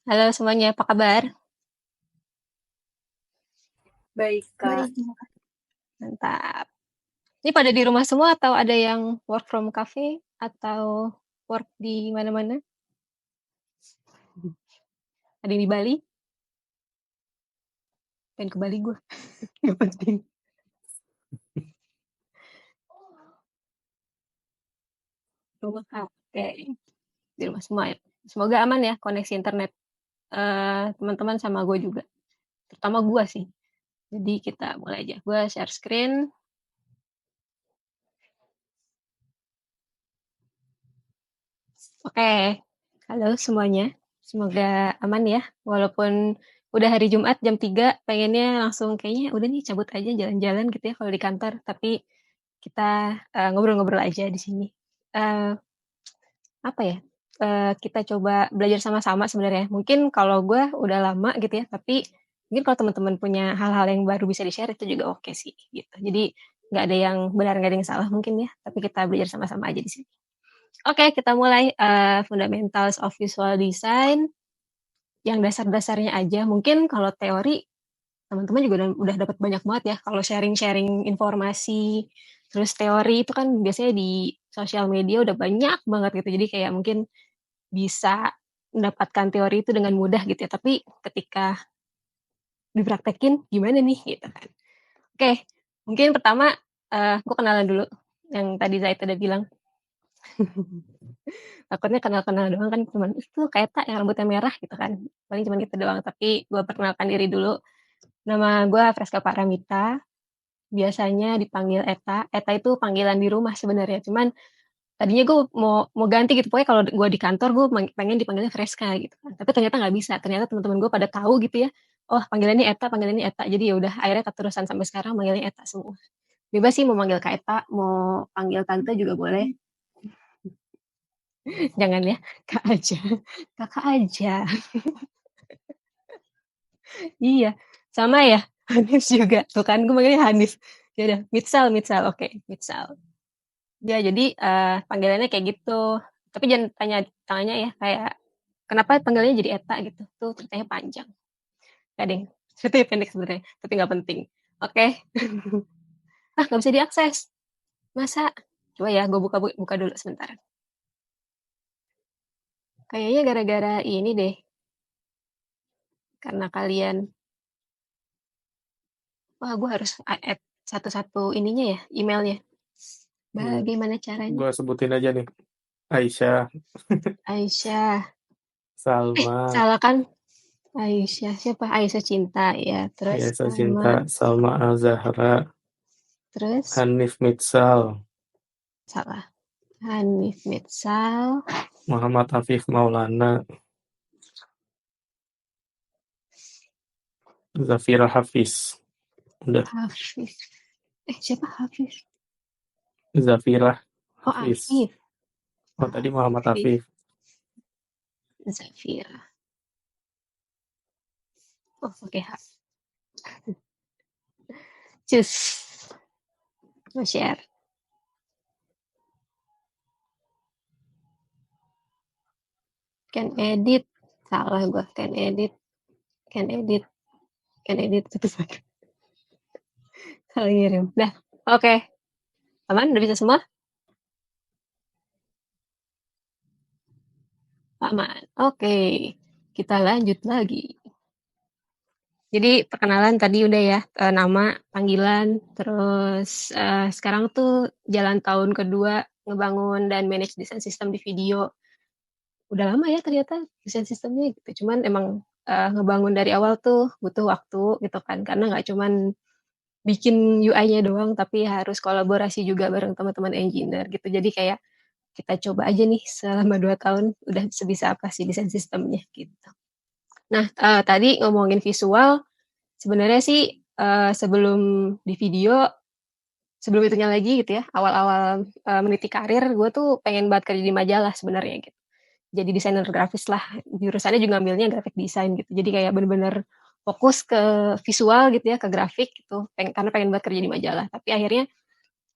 Halo semuanya, apa kabar? Baik, Kak. Baik. Mantap. Ini pada di rumah semua atau ada yang work from cafe atau work di mana-mana? Ada yang di Bali? Pengen ke Bali gue, nggak penting. Rumah oke, di rumah semua ya. Semoga aman ya koneksi internet teman-teman sama gue juga, terutama gue sih. Jadi kita mulai aja. Gue share screen. Oke, halo semuanya. Semoga aman ya. Walaupun udah hari Jumat jam 3, pengennya langsung kayaknya udah nih cabut aja jalan-jalan gitu ya kalau di kantor. Tapi kita ngobrol-ngobrol aja di sini. Eh, apa ya? Kita coba belajar sama-sama sebenarnya. Mungkin kalau gue udah lama gitu ya, tapi mungkin kalau teman-teman punya hal-hal yang baru bisa di-share itu juga oke sih gitu. Jadi nggak ada yang benar, nggak ada yang salah mungkin ya, tapi kita belajar sama-sama aja di sini. Oke, kita mulai Fundamentals of Visual Design yang dasar-dasarnya aja. Mungkin kalau teori teman-teman juga udah dapat banyak banget ya kalau sharing-sharing informasi, terus teori itu kan biasanya di sosial media udah banyak banget gitu. Jadi kayak mungkin bisa mendapatkan teori itu dengan mudah gitu ya. Tapi ketika dipraktekin gimana nih gitu kan. Oke, mungkin pertama gue kenalan dulu yang tadi Zaid udah bilang. Takutnya kenal-kenal doang kan cuman itu kayak tak yang rambutnya merah gitu kan. Paling cuman gitu doang. Tapi gue perkenalkan diri dulu. Nama gue Freska Paramita. Biasanya dipanggil Eta. Eta itu panggilan di rumah sebenarnya. Cuman tadinya gue mau ganti gitu. Pokoknya kalau gue di kantor gue pengen dipanggilnya Freska gitu kan. Tapi ternyata nggak bisa. Ternyata teman-teman gue pada tahu gitu ya. Oh panggilannya Eta, panggilannya Eta. Jadi ya udah akhirnya keterusan sampai sekarang manggilnya Eta semua. Bebas sih mau manggil Kak Eta, mau panggil Tante juga boleh. Jangan ya, Kak aja. Kakak aja. Iya, sama ya. Hanif juga. Tuh kan gue manggilnya Hanif. Ya udah, Mitsal, Mitsal. Oke, Mitsal. Ya, jadi panggilannya kayak gitu. Tapi jangan tanya ya, kayak kenapa panggilannya jadi Eta gitu. Tuh ceritanya panjang. Gak deh, ceritanya pendek sebenarnya, tapi nggak penting. Oke. Ah, nggak bisa diakses. Masa? Coba ya, gue buka dulu sebentar. Kayaknya gara-gara ini deh, karena kalian, wah gue harus add satu-satu ininya ya, emailnya. Bagaimana caranya? Gue sebutin aja nih. Aisyah, Aisyah. Salma, Salah kan? Aisyah siapa? Aisyah Cinta ya. Terus Aisyah sama Cinta, Salma Al-Zahra, terus Hanif Mitsal, salah. Hanif Mitsal, Muhammad Afif Maulana, Zafira Hafiz. Udah, Hafiz. Siapa Hafiz? Zafira Oh, Hafiz. Afif. Oh, tadi Muhammad Afif. Afif. Zafira. Oh, oke. Cus. Mau share. Can edit. Salah gue. Can edit. Can edit. Can edit. Salah ngirim. Dah. Oke. Aman? Udah bisa semua? Aman. Oke. Kita lanjut lagi. Jadi perkenalan tadi udah ya, nama, panggilan, terus sekarang tuh jalan tahun kedua ngebangun dan manage desain sistem di video. Udah lama ya ternyata desain sistemnya gitu. Cuman emang ngebangun dari awal tuh butuh waktu gitu kan, karena nggak cuman bikin UI-nya doang, tapi harus kolaborasi juga bareng teman-teman engineer gitu. Jadi kayak kita coba aja nih selama 2 tahun udah sebisa apa sih desain sistemnya gitu. Nah, tadi ngomongin visual, sebenarnya sih sebelum di video, sebelum itunya lagi gitu ya, awal-awal meniti karir, gue tuh pengen banget kerja di majalah sebenarnya gitu. Jadi desainer grafis lah, jurusannya juga ambilnya graphic design gitu. Jadi kayak bener-bener fokus ke visual gitu ya, ke grafik gitu, karena pengen banget kerja di majalah. Tapi akhirnya,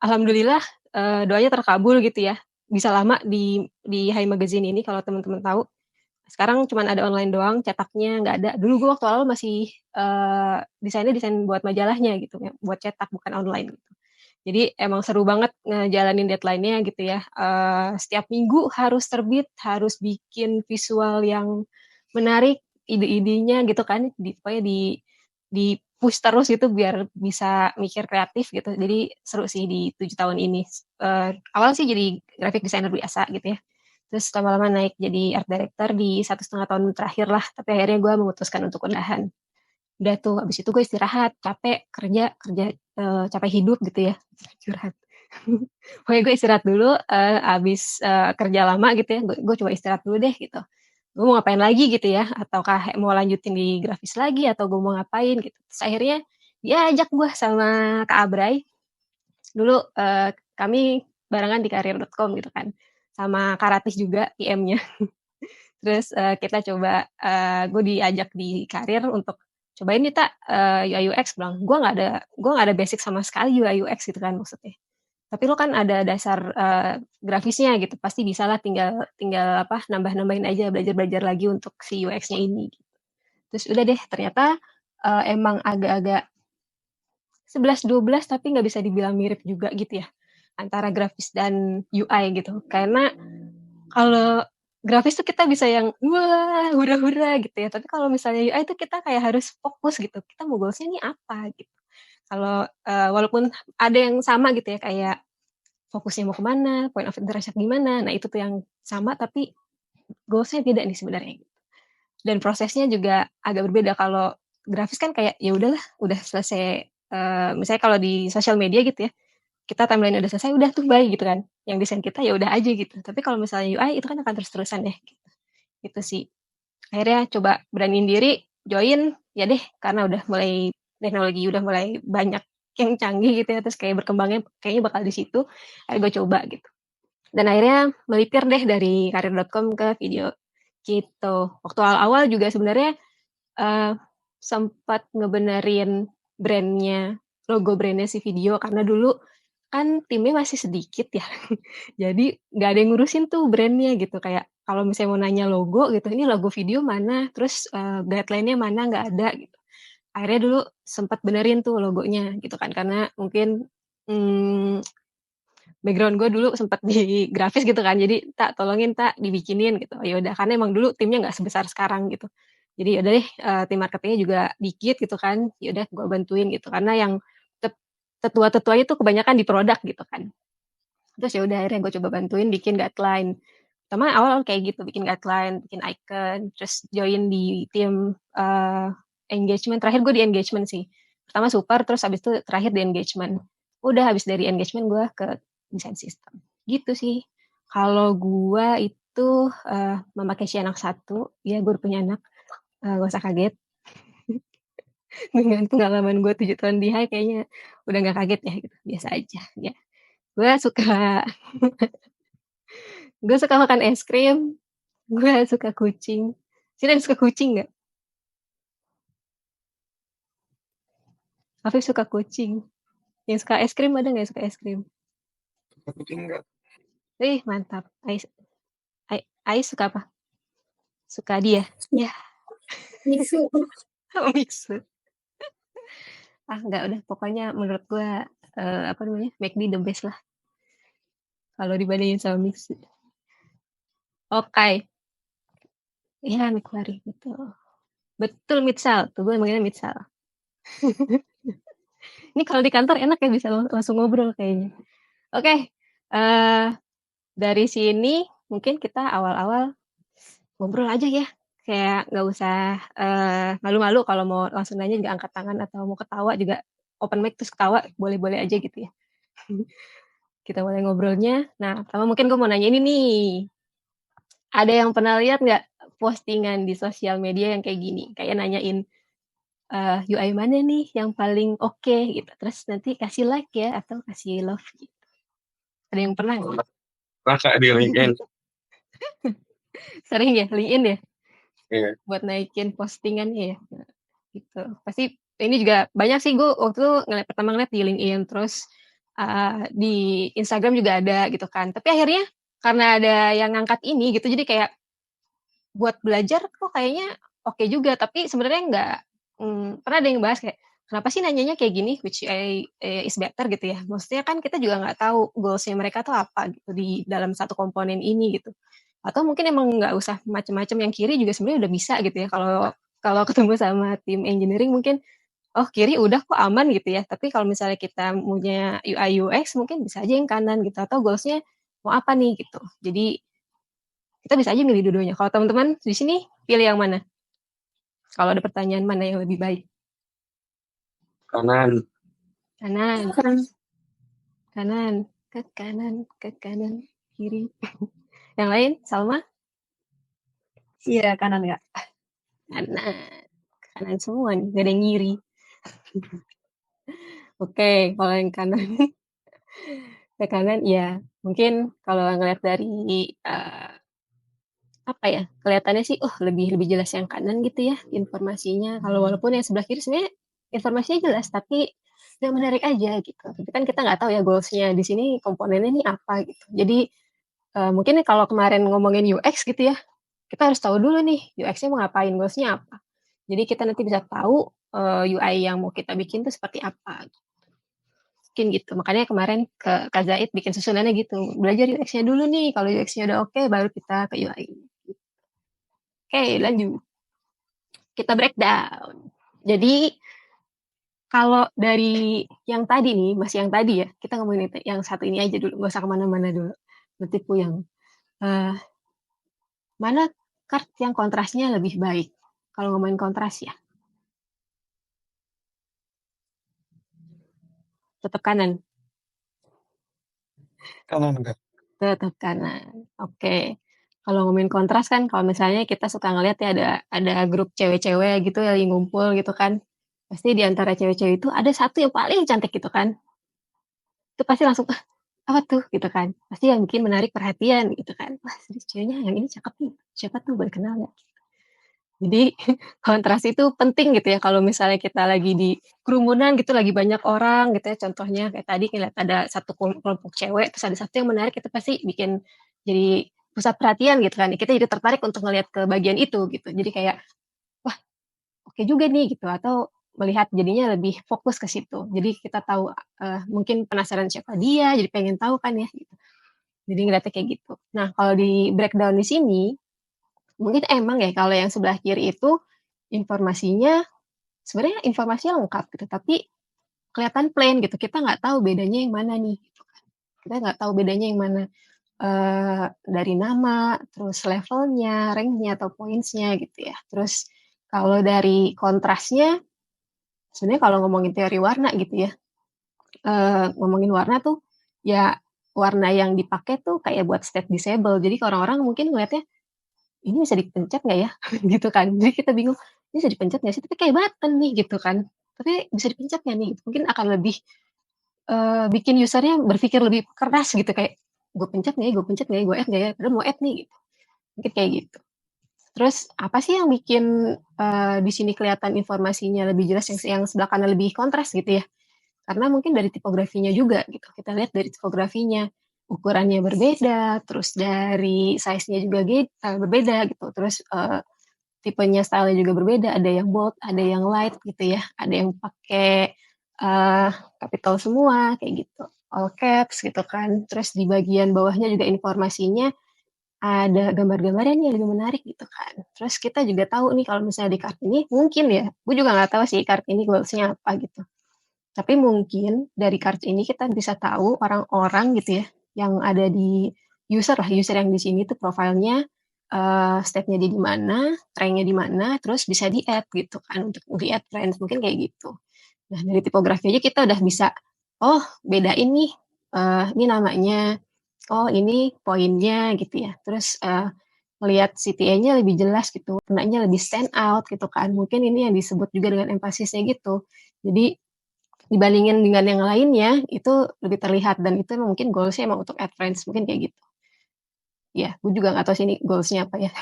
alhamdulillah doanya terkabul gitu ya. Bisa lama di High Magazine ini kalau teman-teman tahu. Sekarang cuman ada online doang, cetaknya nggak ada. Dulu gue waktu awal masih, desainnya desain buat majalahnya gitu ya, buat cetak bukan online gitu. Jadi emang seru banget ngejalanin deadline-nya gitu ya, setiap minggu harus terbit, harus bikin visual yang menarik, ide-idenya gitu kan, pokoknya di-push terus gitu biar bisa mikir kreatif gitu. Jadi seru sih di 7 tahun ini. Awal sih jadi graphic designer biasa gitu ya, terus lama-lama naik jadi art director di 1,5 tahun terakhir lah, tapi akhirnya gue memutuskan untuk udahan. Udah tuh, abis itu gue istirahat, capek, kerja, capek hidup gitu ya, curhat. Pokoknya gue istirahat dulu, abis kerja lama gitu ya, gue coba istirahat dulu deh gitu. Gue mau ngapain lagi gitu ya, ataukah mau lanjutin di grafis lagi, atau gue mau ngapain gitu. Terus akhirnya diajak gue sama Kak Abray, dulu kami barengan di karir.com gitu kan, sama Kak Ratih juga PM-nya. Terus kita coba, gue diajak di karir untuk cobain nih Tak, UI UX, bilang gue nggak ada basic sama sekali UI UX gitu kan maksudnya. Tapi lo kan ada dasar grafisnya gitu, pasti bisa lah, tinggal tinggal apa nambah-nambahin aja, belajar-belajar lagi untuk si UX-nya ini. Gitu. Terus udah deh, ternyata emang agak-agak 11-12 tapi nggak bisa dibilang mirip juga gitu ya antara grafis dan UI gitu. Karena kalau grafis tuh kita bisa yang wah hura-hura gitu ya. Tapi kalau misalnya UI itu kita kayak harus fokus gitu. Kita mau goalsnya nih apa gitu. Kalau walaupun ada yang sama gitu ya kayak fokusnya mau kemana, point of interest gimana. Nah itu tuh yang sama tapi goalsnya beda nih sebenarnya. Dan prosesnya juga agak berbeda. Kalau grafis kan kayak ya udahlah, udah selesai. Misalnya kalau di sosial media gitu ya, kita timeline udah selesai, udah tuh bye gitu kan. Yang desain kita ya udah aja gitu. Tapi kalau misalnya UI itu kan akan terus-terusan ya. Gitu sih. Akhirnya coba beraniin diri, join, ya deh karena udah mulai teknologi udah mulai banyak yang canggih gitu ya, terus kayak berkembangnya kayaknya bakal di situ. Akhirnya gue coba gitu. Dan akhirnya melipir deh dari karir.com ke video gitu. Waktu awal-awal juga sebenarnya sempat ngebenerin brandnya, logo brandnya si video karena dulu kan timnya masih sedikit ya. Jadi nggak ada yang ngurusin tuh brandnya gitu, kayak kalau misalnya mau nanya logo gitu, ini logo video mana, terus guideline-nya mana, nggak ada gitu. Akhirnya dulu sempat benerin tuh logonya gitu kan, karena mungkin background gue dulu sempat di grafis gitu kan, jadi tak tolongin tak dibikinin gitu. Ya udah, karena emang dulu timnya nggak sebesar sekarang gitu. Jadi ya udah deh, tim marketingnya juga dikit gitu kan, ya udah gue bantuin gitu, karena yang tetua-tetuanya tuh kebanyakan di produk gitu kan. Terus ya udah akhirnya gue coba bantuin bikin guideline. Pertama awal kayak gitu, bikin guideline, bikin icon, terus join di tim engagement. Terakhir gue di engagement sih. Pertama super, terus habis itu terakhir di engagement. Udah habis dari engagement gue ke desain sistem. Gitu sih. Kalau gue itu memakai si anak satu, ya gue punya anak, gak usah kaget. Dengan pengalaman gue 7 tahun di HI kayaknya udah gak kaget ya gitu, biasa aja ya. Gue suka gue suka makan es krim, gue suka kucing. Sini ada suka kucing nggak? Afif suka kucing. Yang suka es krim ada nggak yang suka es krim? Kucing enggak. Ih mantap. Ais suka apa? Suka dia? Ya. Misu. Oh, mixed. Nggak udah. Pokoknya menurut gue apa namanya, McD the best lah. Kalau dibandingin sama mixed. Oke. Ya McFlurry betul. Betul mitsal. Tuh gue manggilnya mitsal. Ini kalau di kantor enak ya bisa langsung ngobrol kayaknya. Oke. Dari sini mungkin kita awal-awal ngobrol aja ya. Kayak nggak usah malu-malu kalau mau langsung nanya juga angkat tangan, atau mau ketawa juga open mic terus ketawa boleh-boleh aja gitu ya. Kita mulai ngobrolnya. Nah, pertama mungkin gue mau nanya ini nih. Ada yang pernah lihat nggak postingan di sosial media yang kayak gini? Kayak nanyain UI mana nih yang paling oke gitu. Terus nanti kasih like ya atau kasih love gitu. Ada yang pernah nggak? Kakak di LinkedIn. Sering ya, LinkedIn ya? Iya. Buat naikin postingannya ya. Gitu. Pasti ini juga banyak sih, gue waktu itu pertama ngeliat di LinkedIn, terus di Instagram juga ada gitu kan. Tapi akhirnya karena ada yang ngangkat ini gitu, jadi kayak buat belajar kok kayaknya oke juga, tapi sebenarnya nggak pernah ada yang bahas kayak, "Kenapa sih nanyanya kayak gini? Which is better," gitu ya. Maksudnya kan kita juga nggak tahu goals-nya mereka tuh apa gitu di dalam satu komponen ini gitu. Atau mungkin emang nggak usah macem-macem, yang kiri juga sebenarnya udah bisa gitu ya, kalau kalau ketemu sama tim engineering mungkin, oh kiri udah kok aman gitu ya, tapi kalau misalnya kita punya UI UX mungkin bisa aja yang kanan gitu, atau goals-nya mau apa nih gitu. Jadi kita bisa aja milih dua-duanya. Kalau teman-teman di sini pilih yang mana? Kalau ada pertanyaan mana yang lebih baik? Kanan. Kanan, Kanan. kanan, ke kanan, kiri. Yang lain, Salma? Iya, kanan Kak. Kanan, kanan semua nih, gak ada yang ngiri. Oke, kalau yang kanan, ke kanan, ya mungkin kalau ngeliat dari apa ya, kelihatannya sih, lebih lebih jelas yang kanan gitu ya informasinya. Kalau walaupun yang sebelah kiri sebenarnya informasinya jelas, tapi nggak menarik aja gitu. Tapi kan kita nggak tahu ya goals-nya di sini komponennya ini apa gitu. Jadi mungkin kalau kemarin ngomongin UX gitu ya, kita harus tahu dulu nih UX-nya mau ngapain, goals-nya apa. Jadi kita nanti bisa tahu UI yang mau kita bikin tuh seperti apa. Mungkin gitu. Makanya kemarin ke Kak Zaid bikin susunannya gitu. Belajar UX-nya dulu nih. Kalau UX-nya udah oke, baru kita ke UI. Oke, lanjut. Kita breakdown. Jadi kalau dari yang tadi nih, masih yang tadi ya, kita ngomongin yang satu ini aja dulu, nggak usah kemana-mana dulu. Berarti yang eh, mana kart yang kontrasnya lebih baik? Kalau ngomongin kontras ya, tetap kanan, Kanan enggak? tetap kanan. Oke. Kalau ngomongin kontras kan, kalau misalnya kita suka ngeliat ya ada grup cewek-cewek gitu yang lagi ngumpul gitu kan, pasti di antara cewek-cewek itu ada satu yang paling cantik gitu kan, itu pasti langsung apa tuh gitu kan, pasti yang bikin menarik perhatian gitu kan, wah si ceweknya yang ini cakep nih, siapa tuh boleh kenal ya. Jadi kontras itu penting gitu ya kalau misalnya kita lagi di kerumunan gitu, lagi banyak orang gitu ya, contohnya kayak tadi ngeliat ada satu kelompok cewek, terus ada satu yang menarik, itu pasti bikin jadi pusat perhatian gitu kan, kita jadi tertarik untuk ngelihat ke bagian itu gitu. Jadi kayak, wah oke juga nih gitu, atau melihat jadinya lebih fokus ke situ. Jadi kita tahu, mungkin penasaran siapa dia, jadi pengen tahu kan ya gitu. Jadi ngeliatnya kayak gitu. Nah, kalau di breakdown di sini, mungkin emang ya kalau yang sebelah kiri itu informasinya sebenarnya informasinya lengkap gitu, tapi kelihatan plain gitu. Kita nggak tahu bedanya yang mana nih. Gitu kan. Kita nggak tahu bedanya yang mana dari nama, terus levelnya, ranknya atau pointsnya gitu ya. Terus kalau dari kontrasnya, sebenarnya kalau ngomongin teori warna gitu ya, ngomongin warna tuh ya warna yang dipakai tuh kayak buat state disable. Jadi orang-orang mungkin ngeliatnya ini bisa dipencet nggak ya? Gitu kan. Jadi kita bingung, ini bisa dipencet nggak sih? Tapi kayak button nih gitu kan. Tapi bisa dipencet nggak nih? Mungkin akan lebih bikin usernya berpikir lebih keras gitu kayak gue pencet nggak ya? Gue pencet nggak ya? Gue add nggak ya? Padahal mau add nih gitu. Mungkin kayak gitu. Terus apa sih yang bikin di sini kelihatan informasinya lebih jelas yang sebelah kanan lebih kontras gitu ya? Karena mungkin dari tipografinya juga gitu. Kita lihat dari tipografinya ukurannya berbeda, terus dari size-nya juga berbeda gitu. Terus tipenya style juga berbeda, ada yang bold, ada yang light gitu ya, ada yang pakai capital semua kayak gitu, all caps gitu kan. Terus di bagian bawahnya juga informasinya ada gambar-gambarnya nih yang lebih menarik gitu kan. Terus kita juga tahu nih kalau misalnya di card ini mungkin ya, gue juga nggak tahu sih card ini goalsnya apa gitu. Tapi mungkin dari card ini kita bisa tahu orang-orang gitu ya yang ada di user lah, user yang di sini tuh profilnya step-nya dia di mana, rank-nya di mana, terus bisa di-add gitu kan untuk di-add friends mungkin kayak gitu. Nah, dari tipografi aja kita udah bisa oh, bedain nih ini namanya, oh ini poinnya gitu ya. Terus melihat CTA-nya lebih jelas gitu, warnanya lebih stand out gitu kan. Mungkin ini yang disebut juga dengan empasisnya gitu. Jadi dibandingin dengan yang lainnya itu lebih terlihat dan itu mungkin goalsnya emang untuk add friends mungkin kayak gitu. Ya, gue juga nggak tahu sih ini goalsnya apa ya.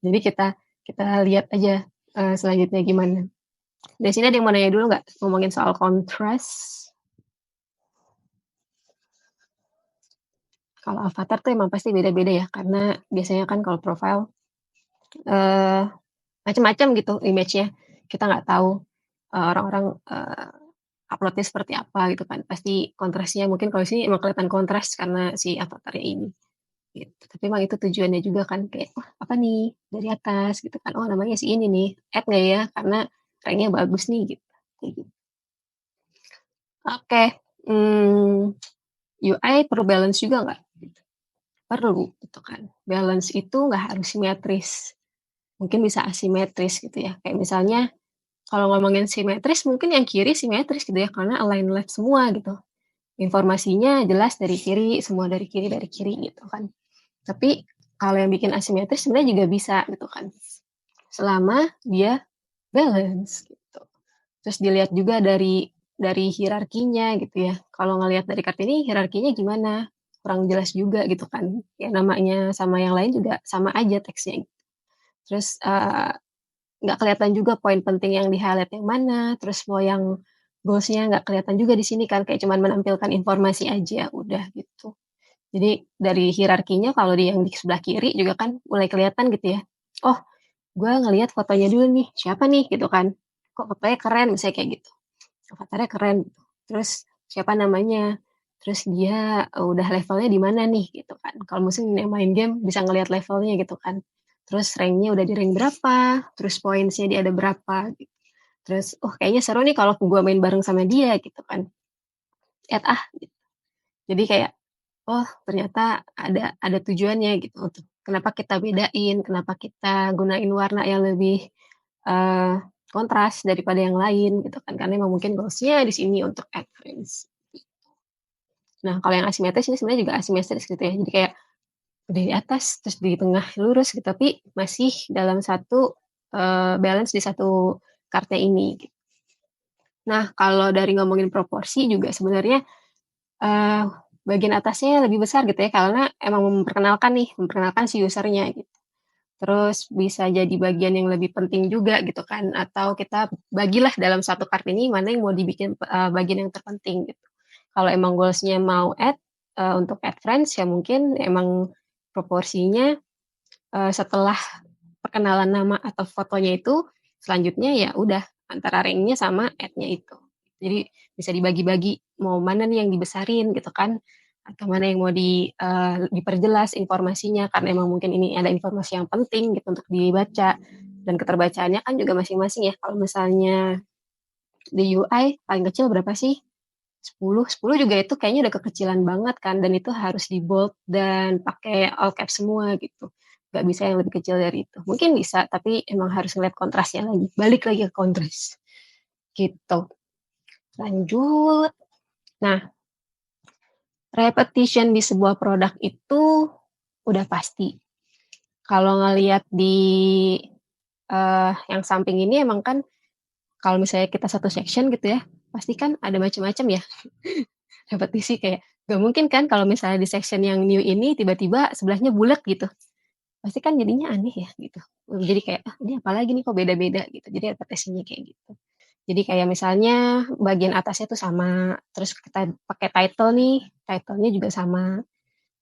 Jadi kita kita lihat aja selanjutnya gimana. Dari sini ada yang mau nanya dulu nggak ngomongin soal contrast? Kalau avatar tuh emang pasti beda-beda ya karena biasanya kan kalau profile macam-macam gitu image-nya. Kita nggak tahu, orang-orang, upload-nya seperti apa gitu kan. Pasti kontrasnya mungkin kalau di sini emang kelihatan kontras karena si avatar-nya ini, gitu. Tapi emang itu tujuannya juga kan kayak, "Wah apa nih?" Dari atas gitu kan, "Oh namanya si ini nih, add nggak ya? Karena rank-nya bagus nih," gitu, kayak gitu. Oke, UI perlu balance juga nggak? Perlu, gitu kan. Balance itu nggak harus simetris, mungkin bisa asimetris gitu ya. Kayak misalnya kalau ngomongin simetris mungkin yang kiri simetris gitu ya, karena align left semua gitu. Informasinya jelas dari kiri, semua dari kiri gitu kan. Tapi kalau yang bikin asimetris sebenarnya juga bisa gitu kan. Selama dia balance gitu. Terus dilihat juga dari hierarkinya gitu ya. Kalau ngelihat dari Kartini hierarkinya gimana? Kurang jelas juga gitu kan. Ya namanya sama yang lain juga sama aja teksnya. Terus nggak kelihatan juga poin penting yang di-highlight yang mana, terus mau yang goals-nya nggak kelihatan juga di sini kan, kayak cuman menampilkan informasi aja, udah gitu. Jadi dari hierarkinya kalau di yang di sebelah kiri juga kan mulai kelihatan gitu ya. Oh, gue ngelihat fotonya dulu nih, siapa nih gitu kan. Kok fotonya keren misalnya kayak gitu. Avatarnya keren. Terus siapa namanya? Terus dia udah levelnya di mana nih gitu kan. Kalau misalnya main game bisa ngelihat levelnya gitu kan. Terus ranknya udah di rank berapa, terus pointsnya dia ada berapa gitu. Terus, oh kayaknya seru nih kalau gue main bareng sama dia gitu kan. Add ah. Gitu. Jadi kayak, oh ternyata ada tujuannya gitu untuk kenapa kita bedain, kenapa kita gunain warna yang lebih uh, kontras daripada yang lain gitu kan. Karena emang mungkin goalsnya di sini untuk add friends. Nah kalau yang asimetris ini sebenarnya juga asimetris gitu ya. Jadi kayak udah di atas terus di tengah lurus gitu tapi masih dalam satu balance di satu kartnya ini. Nah kalau dari ngomongin proporsi juga sebenarnya bagian atasnya lebih besar gitu ya karena emang memperkenalkan si usernya gitu. Terus bisa jadi bagian yang lebih penting juga gitu kan atau kita bagilah dalam satu kart ini mana yang mau dibikin bagian yang terpenting gitu. Kalau emang goalsnya mau add untuk add friends ya mungkin emang proporsinya setelah perkenalan nama atau fotonya itu, selanjutnya ya udah antara ranknya sama add-nya itu. Jadi bisa dibagi-bagi mau mana nih yang dibesarin gitu kan, atau mana yang mau diperjelas informasinya karena emang mungkin ini ada informasi yang penting gitu untuk dibaca dan keterbacaannya kan juga masing-masing ya. Kalau misalnya di UI paling kecil berapa sih? 10 10 juga itu kayaknya udah kekecilan banget kan dan itu harus di bold dan pakai all caps semua gitu. Nggak bisa yang lebih kecil dari itu. Mungkin bisa, tapi emang harus ngeliat kontrasnya lagi. Balik lagi ke kontras. Gitu. Lanjut. Nah, repetition di sebuah produk itu udah pasti. Kalau ngelihat di yang samping ini emang kan kalau misalnya kita satu section gitu ya, pasti kan ada macam-macam ya. Repetisi kayak gak mungkin kan kalau misalnya di section yang new ini tiba-tiba sebelahnya bulat gitu. Pasti kan jadinya aneh ya gitu. Jadi kayak, ah, ini apalagi nih kok beda-beda gitu. Jadi repetisinya kayak gitu. Jadi kayak misalnya bagian atasnya tuh sama, terus kita pakai title nih, title-nya juga sama,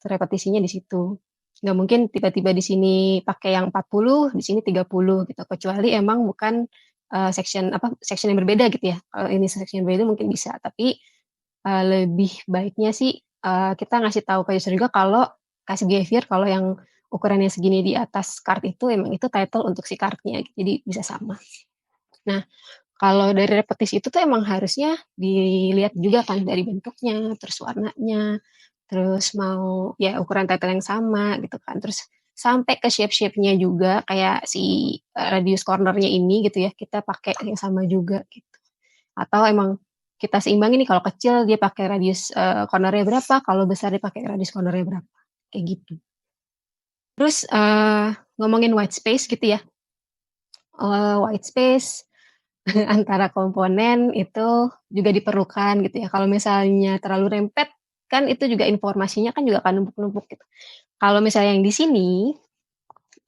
repetisinya di situ. Nggak mungkin tiba-tiba di sini pakai yang 40, di sini 30 gitu. Kecuali emang bukan section yang berbeda gitu ya. Kalau ini section yang berbeda mungkin bisa, tapi lebih baiknya sih kita ngasih tahu ke user juga kalau kasih behavior kalau yang ukurannya segini di atas card itu emang itu title untuk si cardnya, jadi bisa sama. Nah, kalau dari repetisi itu tuh emang harusnya dilihat juga kan dari bentuknya, terus warnanya, terus mau ya ukuran title yang sama gitu kan, terus sampai ke shape-shape-nya juga kayak si radius cornernya ini gitu ya, kita pakai yang sama juga gitu. Atau emang kita seimbangin nih kalau kecil dia pakai radius cornernya berapa, kalau besar dia pakai radius cornernya berapa, kayak gitu. Terus ngomongin white space gitu ya, white space antara komponen itu juga diperlukan gitu ya. Kalau misalnya terlalu rempet kan itu juga informasinya kan juga akan numpuk-numpuk gitu. Kalau misalnya yang di sini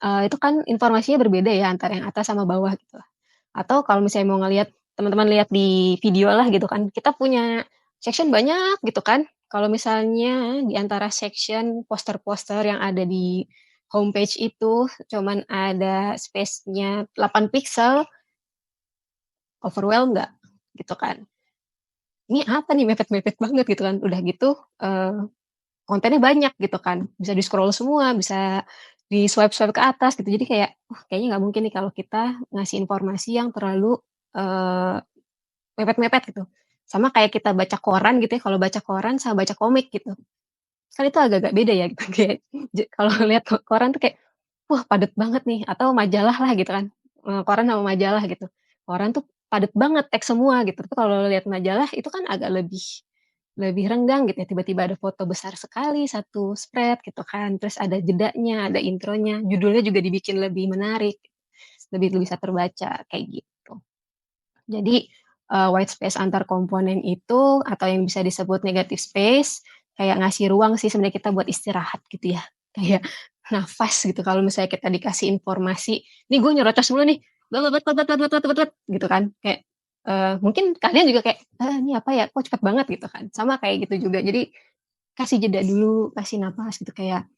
itu kan informasinya berbeda ya antara yang atas sama bawah gitu. Atau kalau misalnya mau ngelihat teman-teman lihat di video lah gitu kan, kita punya section banyak gitu kan. Kalau misalnya di antara section poster-poster yang ada di homepage itu cuman ada space-nya 8 pixel, overwhelm nggak? Gitu kan. Ini apa nih mepet-mepet banget gitu kan. Udah gitu, kontennya banyak gitu kan, bisa di-scroll semua, bisa di-swipe-swipe ke atas gitu. Jadi kayak, kayaknya nggak mungkin nih kalau kita ngasih informasi yang terlalu, eee, mepet-mepet gitu. Sama kayak kita baca koran gitu ya, kalau baca koran sama baca komik gitu, kan itu agak-agak beda ya gitu, kayak kalau lihat koran tuh kayak, wah padet banget nih, atau majalah lah gitu kan, koran sama majalah gitu. Koran tuh padet banget, teks semua gitu, tapi kalau lihat majalah itu kan agak lebih lebih renggang gitu ya, tiba-tiba ada foto besar sekali, satu spread gitu kan, terus ada jedanya, ada intronya, judulnya juga dibikin lebih menarik, lebih bisa terbaca, kayak gitu. Jadi, white space antar komponen itu atau yang bisa disebut negative space, kayak ngasih ruang sih sebenarnya kita buat istirahat gitu ya, kayak nafas gitu kalau misalnya kita dikasih informasi, "Nih gue nyerocos mulu nih, gitu kan, kayak, mungkin kalian juga kayak, ini apa ya, kok cepet banget?" Gitu kan, sama kayak gitu juga. Jadi, kasih jeda dulu, kasih napas gitu kayak,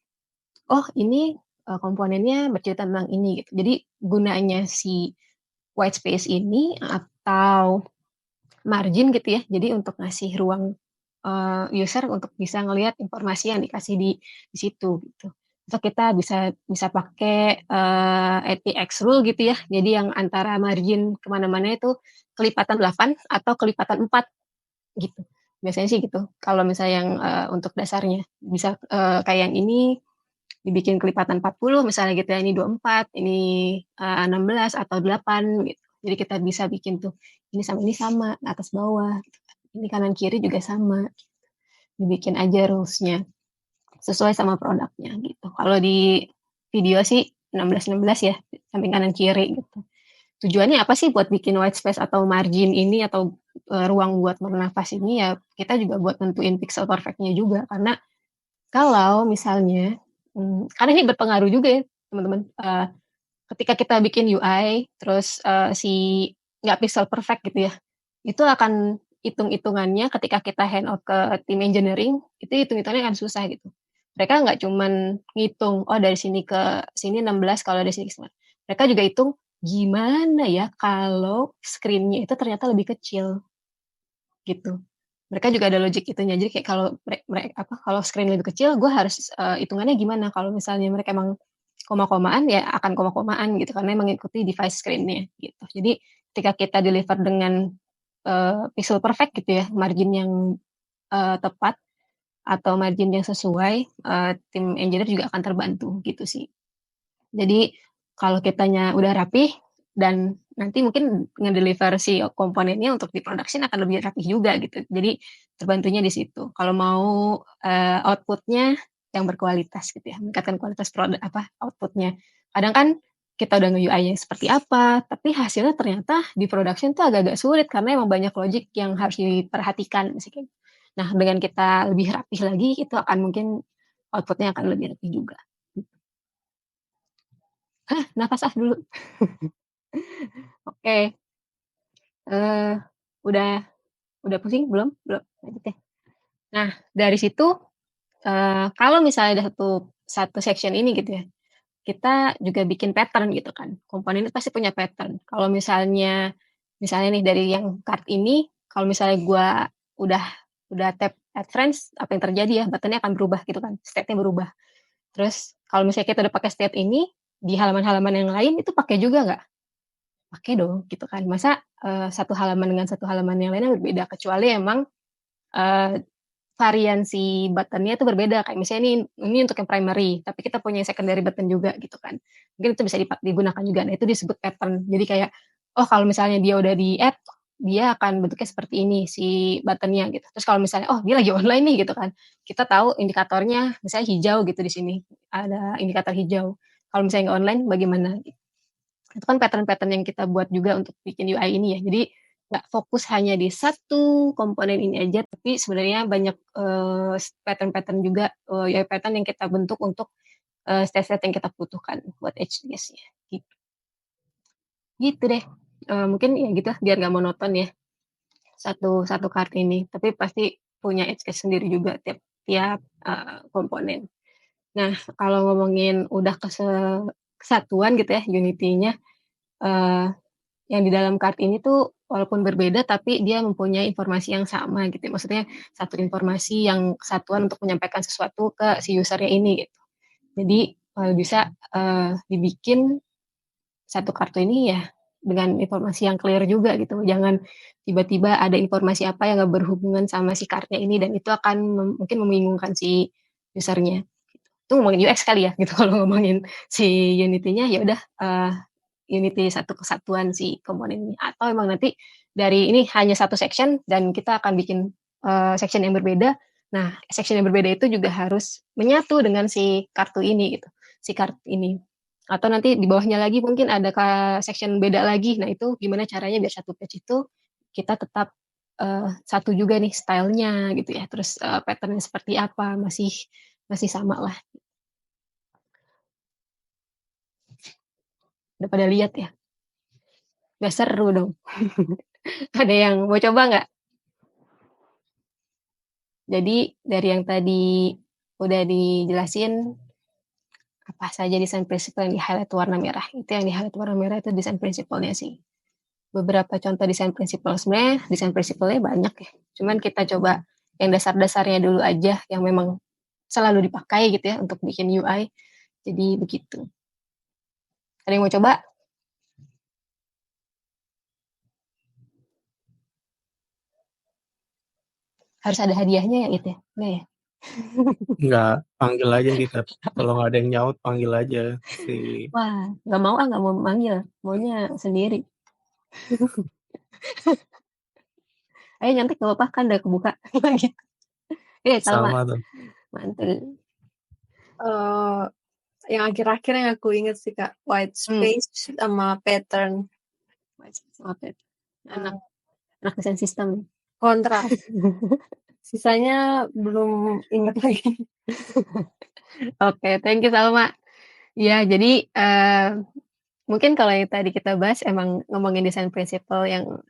"Oh ini, komponennya bercerita tentang ini," gitu. Jadi gunanya si white space ini atau margin gitu ya, jadi untuk ngasih ruang, user untuk bisa ngelihat informasi yang dikasih di situ gitu. Atau kita bisa bisa pakai, ATX rule gitu ya, jadi yang antara margin ke mana-mana itu kelipatan 8 atau kelipatan 4 gitu. Biasanya sih gitu, kalau misalnya yang, untuk dasarnya. Bisa, kayak yang ini dibikin kelipatan 40 misalnya gitu ya, ini 24, ini, 16 atau 8 gitu. Jadi kita bisa bikin tuh, ini sama, atas bawah gitu kan. Ini kanan kiri juga sama, dibikin aja rules-nya, sesuai sama produknya gitu. Kalau di video sih 16-16 ya, samping kanan kiri gitu. Tujuannya apa sih buat bikin white space atau margin ini atau, ruang buat bernafas ini ya kita juga buat nentuin pixel perfect-nya juga. Karena kalau misalnya, karena ini berpengaruh juga ya teman-teman, ketika kita bikin UI terus, nggak pixel perfect gitu ya, itu akan hitung-hitungannya ketika kita hand off ke tim engineering, itu hitung-hitungannya akan susah gitu. Mereka nggak cuman ngitung, oh dari sini ke sini 16, kalau dari sini ke sana. Mereka juga hitung, gimana ya kalau screen-nya itu ternyata lebih kecil, gitu. Mereka juga ada logic itunya. Jadi kayak kalau kalau screen lebih kecil, gue harus, hitungannya gimana kalau misalnya mereka emang koma-komaan, ya akan koma-komaan gitu, karena mengikuti device screen-nya gitu. Jadi ketika kita deliver dengan, pixel perfect gitu ya, margin yang, tepat atau margin yang sesuai, tim engineer juga akan terbantu gitu sih. Jadi kalau kitanya udah rapih dan nanti mungkin ngedeliver si komponennya untuk di production akan lebih rapih juga gitu. Jadi terbantunya di situ. Kalau mau, output-nya yang berkualitas gitu ya, meningkatkan kualitas output-nya. Kadang kan kita udah nge-UI-nya seperti apa, tapi hasilnya ternyata di production tuh agak-agak sulit karena emang banyak logic yang harus diperhatikan misalnya. Nah, dengan kita lebih rapih lagi, itu akan mungkin output-nya akan lebih rapih juga. Nafas dulu. Oke, eee, udah udah pusing belum? Belum? Lanjut deh. Nah, dari situ, kalau misalnya ada satu satu section ini gitu ya, kita juga bikin pattern gitu kan. Komponen itu pasti punya pattern. Kalau misalnya nih dari yang card ini, kalau misalnya gua udah udah tap add friends, apa yang terjadi ya, button-nya akan berubah gitu kan, state-nya berubah. Terus kalau misalnya kita udah pakai state ini, di halaman-halaman yang lain itu pakai juga nggak? Pakai dong, gitu kan. Masa, satu halaman dengan satu halaman yang lainnya berbeda, kecuali emang, eee, variansi button-nya itu berbeda, kayak misalnya ini untuk yang primary, tapi kita punya secondary button juga, gitu kan. Mungkin itu bisa digunakan juga. Nah, itu disebut pattern. Jadi kayak, oh kalau misalnya dia udah di-add, dia akan bentuknya seperti ini si button-nya, gitu. Terus kalau misalnya, oh dia lagi online nih, gitu kan, kita tahu indikatornya misalnya hijau gitu di sini, ada indikator hijau. Kalau misalnya nggak online bagaimana? Itu kan pattern-pattern yang kita buat juga untuk bikin UI ini ya. Jadi nggak fokus hanya di satu komponen ini aja, tapi sebenarnya banyak, pattern-pattern juga, UI pattern yang kita bentuk untuk, state-state yang kita butuhkan buat HTS-nya, gitu. Gitu deh, mungkin ya gitu biar nggak monoton ya, satu satu kart ini, tapi pasti punya edge case sendiri juga tiap tiap, komponen, Nah, kalau ngomongin udah kesatuan gitu ya, unity-nya, yang di dalam card ini tuh walaupun berbeda tapi dia mempunyai informasi yang sama gitu. Maksudnya satu informasi yang kesatuan untuk menyampaikan sesuatu ke si usernya ini gitu. Jadi bisa dibikin satu kartu ini ya dengan informasi yang clear juga gitu. Jangan tiba-tiba ada informasi apa yang gak berhubungan sama si kartnya ini dan itu akan mungkin membingungkan si usernya. Itu ngomongin UX kali ya gitu kalau ngomongin si Unity-nya ya udah Unity satu kesatuan si komponen ini atau emang nanti dari ini hanya satu section dan kita akan bikin section yang berbeda. Nah, section yang berbeda itu juga harus menyatu dengan si kartu ini gitu. Si kartu ini. Atau nanti di bawahnya lagi mungkin ada section beda lagi. Nah, itu gimana caranya biar satu page itu kita tetap satu juga nih stylenya gitu ya. Terus patternnya seperti apa masih sama lah. Udah pada lihat ya? Gak seru dong. Ada yang mau coba nggak? Jadi dari yang tadi udah dijelasin apa saja desain prinsipal yang di highlight warna merah. Itu yang di highlight warna merah itu desain prinsipalnya sih. Beberapa contoh desain prinsipal sebenarnya desain prinsipalnya banyak ya. Cuman kita coba yang dasar-dasarnya dulu aja yang memang selalu dipakai gitu ya untuk bikin UI. Jadi begitu. Ada yang mau coba? Harus ada hadiahnya ya itu ya? Enggak ya? Enggak, panggil aja kita. Kalau nggak ada yang nyaut, panggil aja si. Wah, nggak mau manggil. Maunya sendiri. Ayo nyantek gak apa-apa kan udah kebuka. Gitu. Salma. Sama tuh. Mantul. Yang akhir-akhir yang aku inget sih Kak, white space sama pattern. White space sama pattern. Anak desain sistem. Kontras. Sisanya belum inget lagi. Oke, thank you Salma. Ya, jadi mungkin kalau yang tadi kita bahas emang ngomongin desain prinsipal yang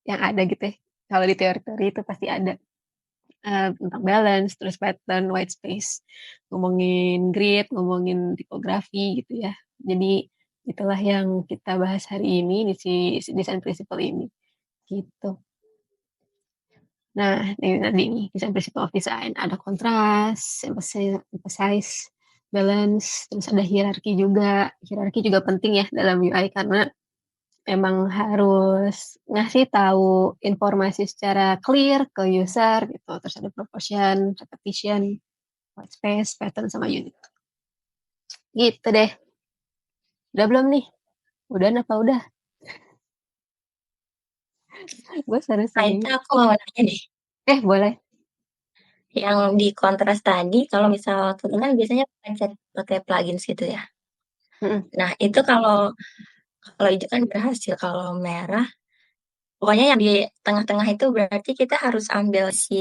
ada gitu ya. Kalau di teori-teori itu pasti ada tentang balance, terus pattern, white space, ngomongin grid, ngomongin tipografi gitu ya. Jadi itulah yang kita bahas hari ini di si desain prinsipal ini. Gitu. Nah, ini tadi nih, desain principle of design. Ada kontras, emphasize, balance, terus ada hierarki juga. Hierarki juga penting ya dalam UI karena emang harus ngasih tahu informasi secara clear ke user gitu. Terus ada proportion, repetition, white space, pattern, sama unit. Gitu deh. Udah belum nih? Udah apa udah? Gue serius Itu aku mau nanya deh. Boleh. Yang di kontras tadi, kalau misal kan biasanya pakai plugin gitu ya. Nah, itu kalau hijau kan berhasil, kalau merah, pokoknya yang di tengah-tengah itu berarti kita harus ambil si,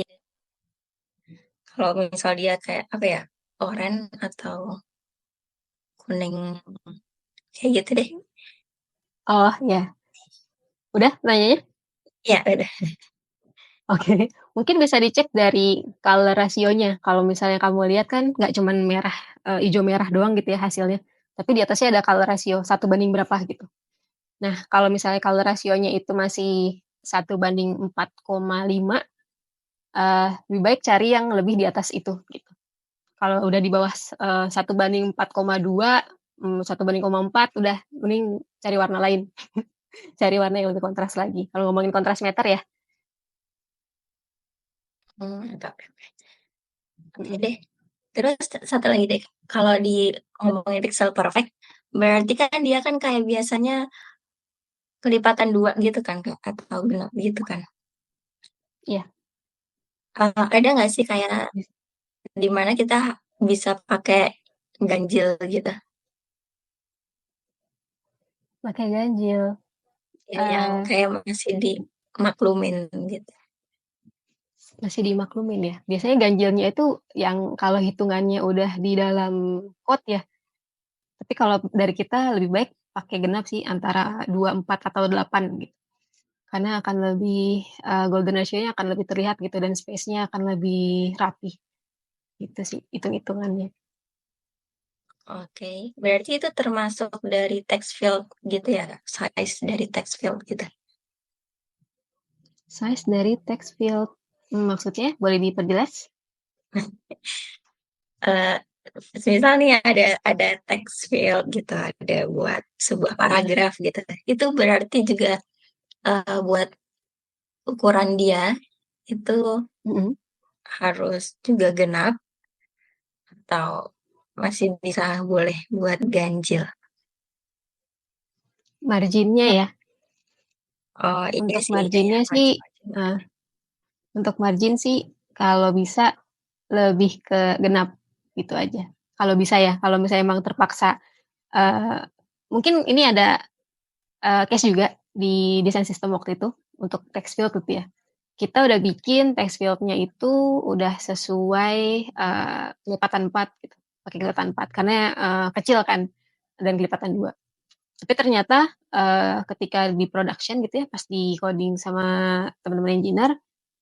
kalau misal dia kayak apa ya, oranye atau kuning, kayak gitu deh. Oh ya. Udah nanyanya? Ya, udah. Oke, mungkin bisa dicek dari color rasionya. Kalau misalnya kamu lihat kan nggak cuman merah, hijau merah doang gitu ya hasilnya. Tapi di atasnya ada color rasio 1 banding berapa gitu. Nah, kalau misalnya color rasionya itu masih 1:4,5, lebih baik cari yang lebih di atas itu gitu. Kalau udah di bawah 1:4,2, 1:4 udah mending cari warna lain. Cari warna yang lebih kontras lagi. Kalau ngomongin kontras meter ya. Oke deh. Terus satu lagi deh, kalau di ngomongin pixel perfect, berarti kan dia kan kayak biasanya kelipatan 2 gitu kan, atau genap gitu kan? Iya. Ada nggak sih kayak di mana kita bisa pakai ganjil gitu? Pakai ganjil. Yang kayak masih dimaklumin gitu. Masih dimaklumin ya. Biasanya ganjilnya itu yang kalau hitungannya udah di dalam code ya. Tapi kalau dari kita lebih baik pakai genap sih antara 2, 4 atau 8 gitu. Karena akan lebih golden ratio-nya akan lebih terlihat gitu dan space-nya akan lebih rapi. Gitu sih hitung-hitungannya. Oke, berarti itu termasuk dari text field gitu ya, Kak? Size dari text field gitu? Size dari text field, maksudnya boleh diperjelas? Eee, semisal nih ada text field gitu, ada buat sebuah paragraf gitu, itu berarti juga, buat ukuran dia itu Mhm. harus juga genap atau masih bisa boleh buat ganjil? Marginnya ya? Oh, iya Untuk sih, iya, marginnya sih, margin. untuk margin sih kalau bisa lebih ke genap, gitu aja. Kalau bisa ya, kalau misalnya emang terpaksa, eee, mungkin ini ada, case juga di desain sistem waktu itu, untuk text field gitu ya. Kita udah bikin text field-nya itu udah sesuai, kelipatan 4 gitu, pakai kelipatan 4 karena, kecil kan dan kelipatan 2. Tapi ternyata, ketika di production gitu ya, pas di-coding sama teman-teman engineer,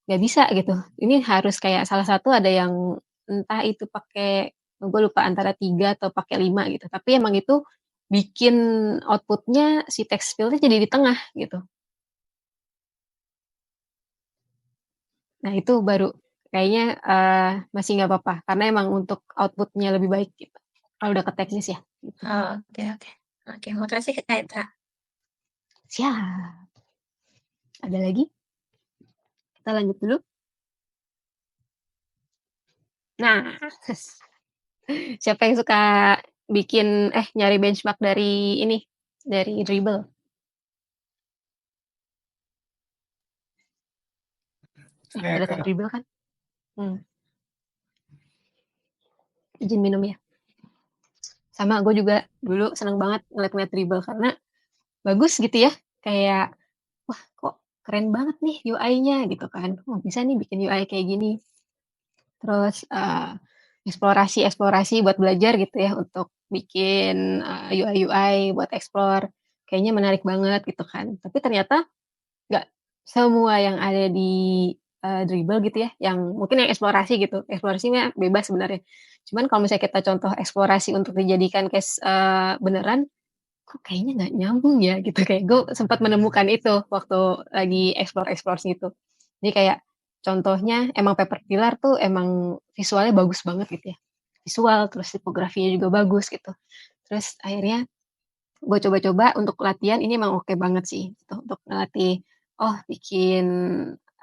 nggak bisa gitu. Ini harus kayak salah satu ada yang entah itu pakai, gue lupa antara 3 atau pakai 5 gitu, tapi emang itu bikin output-nya si text field-nya jadi di tengah gitu. Nah itu baru kayaknya, masih nggak apa-apa, karena emang untuk output-nya lebih baik gitu, kalau udah ke teknis ya, gitu. Oh, oke oke. Oke, makasih Kak Eta. Siap. Ada lagi? Kita lanjut dulu. Nah, siapa yang suka nyari benchmark dari ini, dari Dribbble? Saya Pada tahu Kak. Dribbble kan? Hmm, izin minum ya. Sama gue juga dulu seneng banget ngeliat-ngeliat Dribbble karena bagus gitu ya, kayak, wah kok keren banget nih UI-nya gitu kan, oh bisa nih bikin UI kayak gini. Terus, eksplorasi-eksplorasi buat belajar gitu ya untuk bikin, UI-UI buat explore, kayaknya menarik banget gitu kan. Tapi ternyata nggak semua yang ada di, Dribbble gitu ya, yang mungkin yang eksplorasi gitu, eksplorasi mah bebas sebenarnya. Cuman kalau misalnya kita contoh eksplorasi untuk dijadikan case, beneran, kok kayaknya nggak nyambung ya gitu, kayak gue sempat menemukan itu waktu lagi explore-explore situ. Jadi kayak contohnya emang Paper Pillar tuh emang visualnya bagus banget gitu ya, visual terus tipografinya juga bagus gitu. Terus akhirnya gue coba-coba untuk latihan ini emang oke banget sih gitu, untuk ngelatih, oh bikin,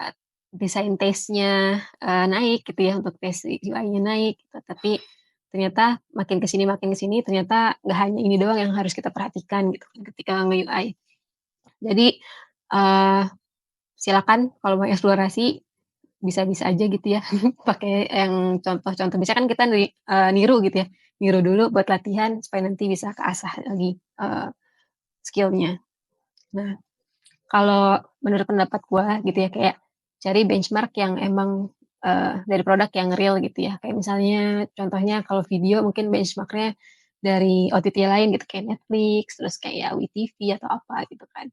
eee, desain taste-nya, naik gitu ya, untuk taste UI-nya naik gitu. Tapi ternyata makin ke sini ternyata nggak hanya ini doang yang harus kita perhatikan gitu kan ketika nge-UI. Jadi, eee, silakan kalau mau eksplorasi bisa-bisa aja gitu ya, pakai yang contoh-contoh biasanya kan kita niru gitu ya, niru dulu buat latihan supaya nanti bisa keasah lagi, skill-nya. Nah, kalau menurut pendapat gua gitu ya, kayak cari benchmark yang emang, dari produk yang real gitu ya. Kayak misalnya contohnya kalau video mungkin benchmark-nya dari OTT lain gitu, kayak Netflix, terus kayak WeTV atau apa gitu kan.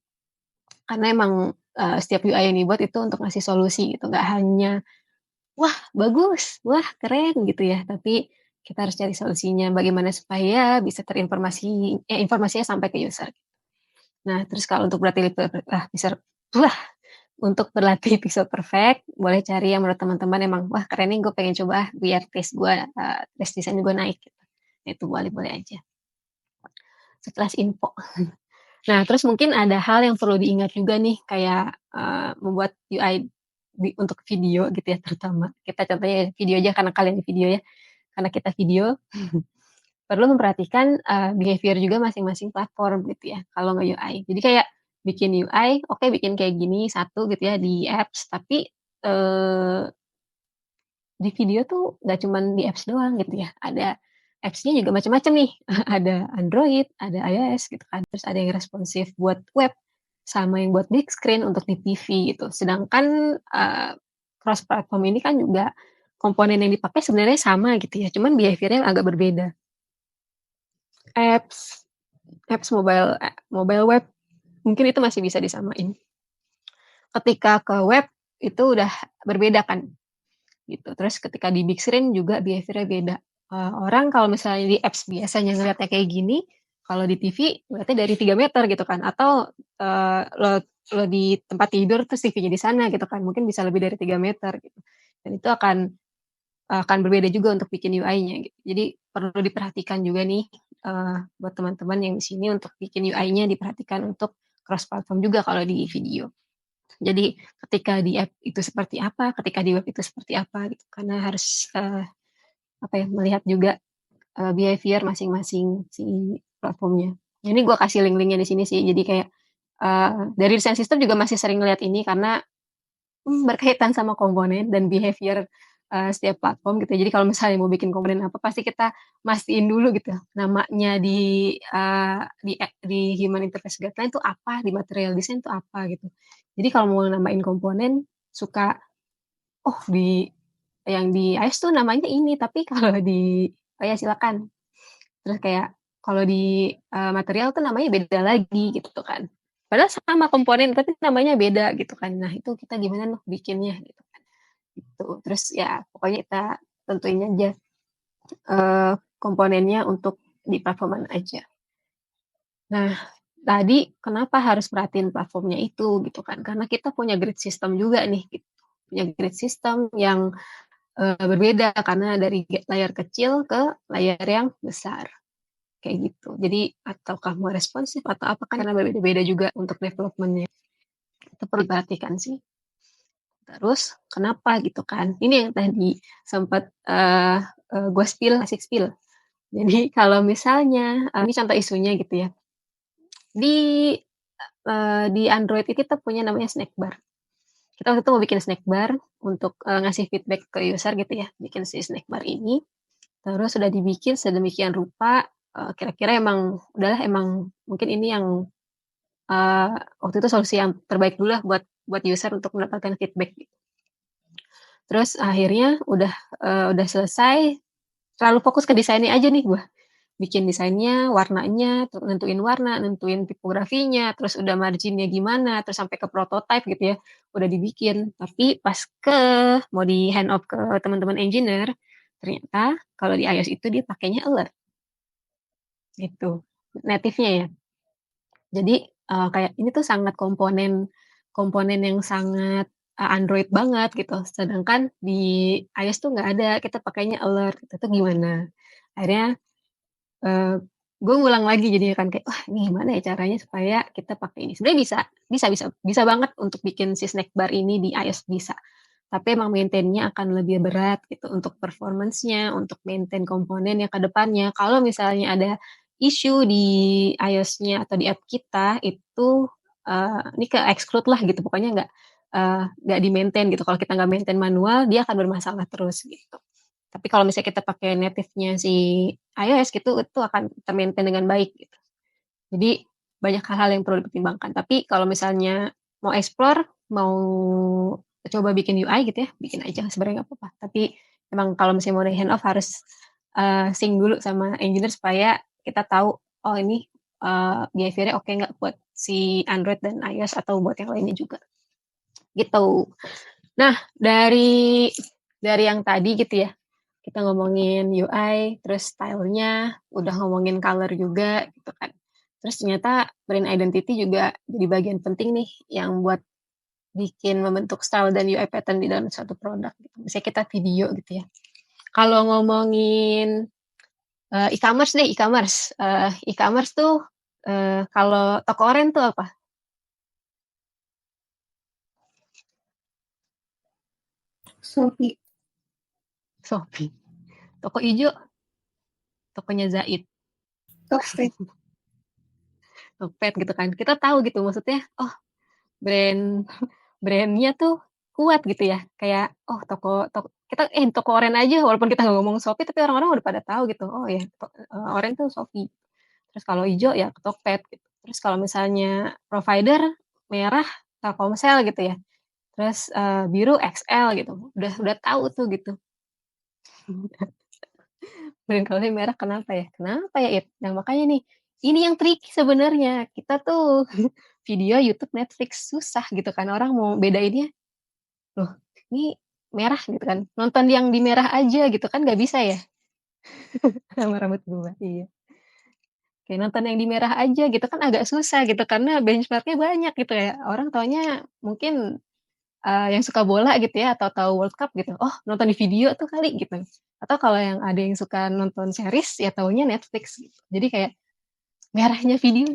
Karena emang, setiap UI yang dibuat itu untuk ngasih solusi gitu, nggak hanya, "Wah bagus, wah keren," gitu ya, tapi kita harus cari solusinya bagaimana supaya bisa informasinya sampai ke user. Nah, terus kalau untuk berlatih wah, untuk berlatih pixel perfect, boleh cari yang menurut teman-teman emang, "Wah keren nih, gue pengen coba biar taste desain gue naik," gitu. Nah, itu boleh-boleh aja, sekelas info. Nah, terus mungkin ada hal yang perlu diingat juga nih, kayak, membuat UI untuk video gitu ya terutama. Kita contohnya video aja karena kalian di video ya, karena kita video, perlu memperhatikan, behavior juga masing-masing platform gitu ya, kalau nge-UI. Jadi kayak bikin UI, oke bikin kayak gini satu gitu ya di apps, tapi, eee, di video tuh nggak cuman di apps doang gitu ya, ada apps-nya juga macam-macam nih, ada Android, ada iOS gitu kan, terus ada yang responsif buat web, sama yang buat big screen untuk di TV gitu. Sedangkan, cross platform ini kan juga komponen yang dipakai sebenarnya sama gitu ya, cuman behavior-nya agak berbeda. Apps apps mobile web, mungkin itu masih bisa disamain. Ketika ke web, itu udah berbeda kan, gitu. Terus ketika di big screen juga behavior-nya beda. orang kalau misalnya di apps biasanya ngeliatnya kayak gini, kalau di TV ngeliatnya dari 3 meter gitu kan, atau, lo di tempat tidur terus TV-nya di sana gitu kan, mungkin bisa lebih dari 3 meter gitu. Dan itu akan berbeda juga untuk bikin UI-nya gitu. Jadi perlu diperhatikan juga nih, buat teman-teman yang di sini untuk bikin UI-nya diperhatikan untuk cross platform juga kalau di video. Jadi ketika di app itu seperti apa, ketika di web itu seperti apa gitu, karena harus, melihat juga, behavior masing-masing si platformnya. Ini gue kasih link-linknya di sini sih, jadi kayak, dari desain sistem juga masih sering ngeliat ini karena berkaitan sama komponen dan behavior, setiap platform gitu ya. Jadi kalau misalnya mau bikin komponen apa, pasti kita mastiin dulu gitu namanya di Human Interface Guideline itu apa, di Material Design itu apa gitu. Jadi kalau mau nambahin komponen suka, oh yang di iOS tuh namanya ini, tapi kalau oh ya silakan. Terus kayak kalau di, material tuh namanya beda lagi gitu kan. Padahal sama komponen tapi namanya beda gitu kan. Nah itu kita gimana loh bikinnya gitu kan, gitu. Terus ya pokoknya kita tentuin aja, komponennya untuk di platform mana aja. Nah tadi kenapa harus perhatiin platformnya itu gitu kan, karena kita punya grid system juga nih gitu. Punya grid system yang, berbeda karena dari layar kecil ke layar yang besar. Kayak gitu. Jadi ataukah mau responsif atau apa kan karena berbeda-beda juga untuk development-nya. Itu perlu diperhatikan sih. Terus kenapa gitu kan? Ini yang tadi sempat gue asik spill. Jadi kalau misalnya ini contoh isunya gitu ya. Di Android itu kita punya namanya snack bar. Kita waktu itu mau bikin snack bar untuk ngasih feedback ke user gitu ya, bikin si snack bar ini. Terus sudah dibikin sedemikian rupa, kira-kira emang udahlah emang mungkin ini yang waktu itu solusi yang terbaik dulu lah buat user untuk mendapatkan feedback gitu. Terus akhirnya udah selesai, terlalu fokus ke desainnya aja nih gue. Bikin desainnya, warnanya, nentuin warna, nentuin tipografinya, terus udah marginnya gimana, terus sampai ke prototype gitu ya, udah dibikin. Tapi pas mau di hand off ke teman-teman engineer, ternyata kalau di iOS itu dia pakainya alert gitu, native-nya ya. Jadi kayak ini tuh sangat komponen yang sangat Android banget gitu. Sedangkan di iOS tuh nggak ada, kita pakainya alert gitu. Itu gimana? Akhirnya gue ngulang lagi jadinya kan kayak, wah ini gimana ya caranya supaya kita pakai ini. Sebenarnya bisa banget untuk bikin si snack bar ini di iOS bisa. Tapi emang maintain-nya akan lebih berat gitu untuk performance-nya, untuk maintain komponen yang ke depannya. Kalau misalnya ada isu di iOS-nya atau di app kita itu ini ke exclude lah gitu. Pokoknya nggak di-maintain gitu. Kalau kita nggak maintain manual, dia akan bermasalah terus gitu. Tapi kalau misalnya kita pakai native-nya si iOS gitu, itu akan ter-maintain dengan baik gitu. Jadi banyak hal-hal yang perlu dipertimbangkan. Tapi kalau misalnya mau explore, mau coba bikin UI gitu ya, bikin aja sebenarnya nggak apa-apa. Tapi emang kalau misalnya mau di hand off harus sync dulu sama engineer supaya kita tahu, oh ini behavior-nya oke nggak buat si Android dan iOS atau buat yang lainnya juga. Gitu. Nah, dari yang tadi gitu ya, kita ngomongin UI, terus style-nya, udah ngomongin color juga gitu kan. Terus ternyata brand identity juga jadi bagian penting nih yang buat bikin membentuk style dan UI pattern di dalam suatu produk gitu. Misalnya kita video gitu ya. Kalau ngomongin e-commerce deh, e-commerce. E-commerce tuh kalau toko oren tuh apa? Shopee. Toko hijau, tokonya Zaid. Tokped. Tokped gitu kan. Kita tahu gitu maksudnya, oh brandnya tuh kuat gitu ya. Kayak oh kita toko oren aja walaupun kita nggak ngomong Shopee tapi orang-orang udah pada tahu gitu. Oh ya, oren tuh Shopee. Terus kalau hijau ya Tokped gitu. Terus kalau misalnya provider merah Telkomsel gitu ya. Terus biru XL gitu. Udah tahu tuh gitu. Brand kalau merah kenapa ya? Kenapa ya, Nah, makanya nih, ini yang tricky sebenarnya. Kita tuh video YouTube, Netflix susah gitu kan. Orang mau bedainnya, loh ini merah gitu kan. Nonton yang di merah aja gitu kan nggak bisa ya. Sama rambut gua, iya. Kayak nonton yang di merah aja gitu kan agak susah gitu karena benchmark-nya banyak gitu ya. Orang taunya mungkin, yang suka bola gitu ya atau tahu World Cup gitu, oh nonton di video tuh kali gitu. Atau kalau yang ada yang suka nonton series ya taunya Netflix gitu. Jadi kayak merahnya video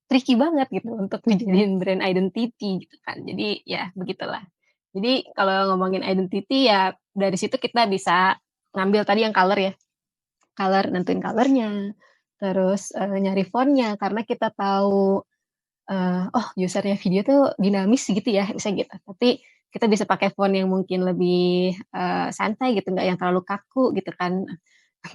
tricky banget gitu untuk dijadiin brand identity gitu kan. Jadi ya begitulah. Jadi kalau ngomongin identity ya dari situ kita bisa ngambil tadi yang color ya. Color, nentuin color-nya, terus, nyari font-nya karena kita tahu, oh user-nya video tuh dinamis gitu ya, bisa gitu. Tapi kita bisa pakai font yang mungkin lebih, santai gitu, nggak yang terlalu kaku gitu kan.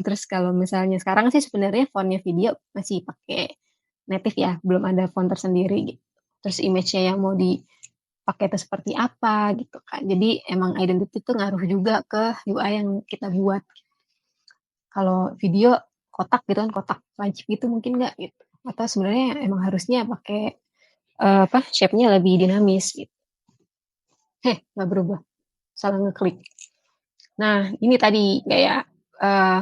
Terus kalau misalnya sekarang sih sebenarnya font-nya video masih pakai native ya, belum ada font tersendiri gitu. Terus image-nya yang mau dipakai itu seperti apa gitu kan. Jadi emang identity itu ngaruh juga ke UI yang kita buat. Kalau video kotak gitu kan, kotak lancip gitu mungkin nggak gitu. Atau sebenarnya emang harusnya pakai, shape-nya lebih dinamis gitu. Nggak berubah, salah ngeklik. Nah, ini tadi kayak,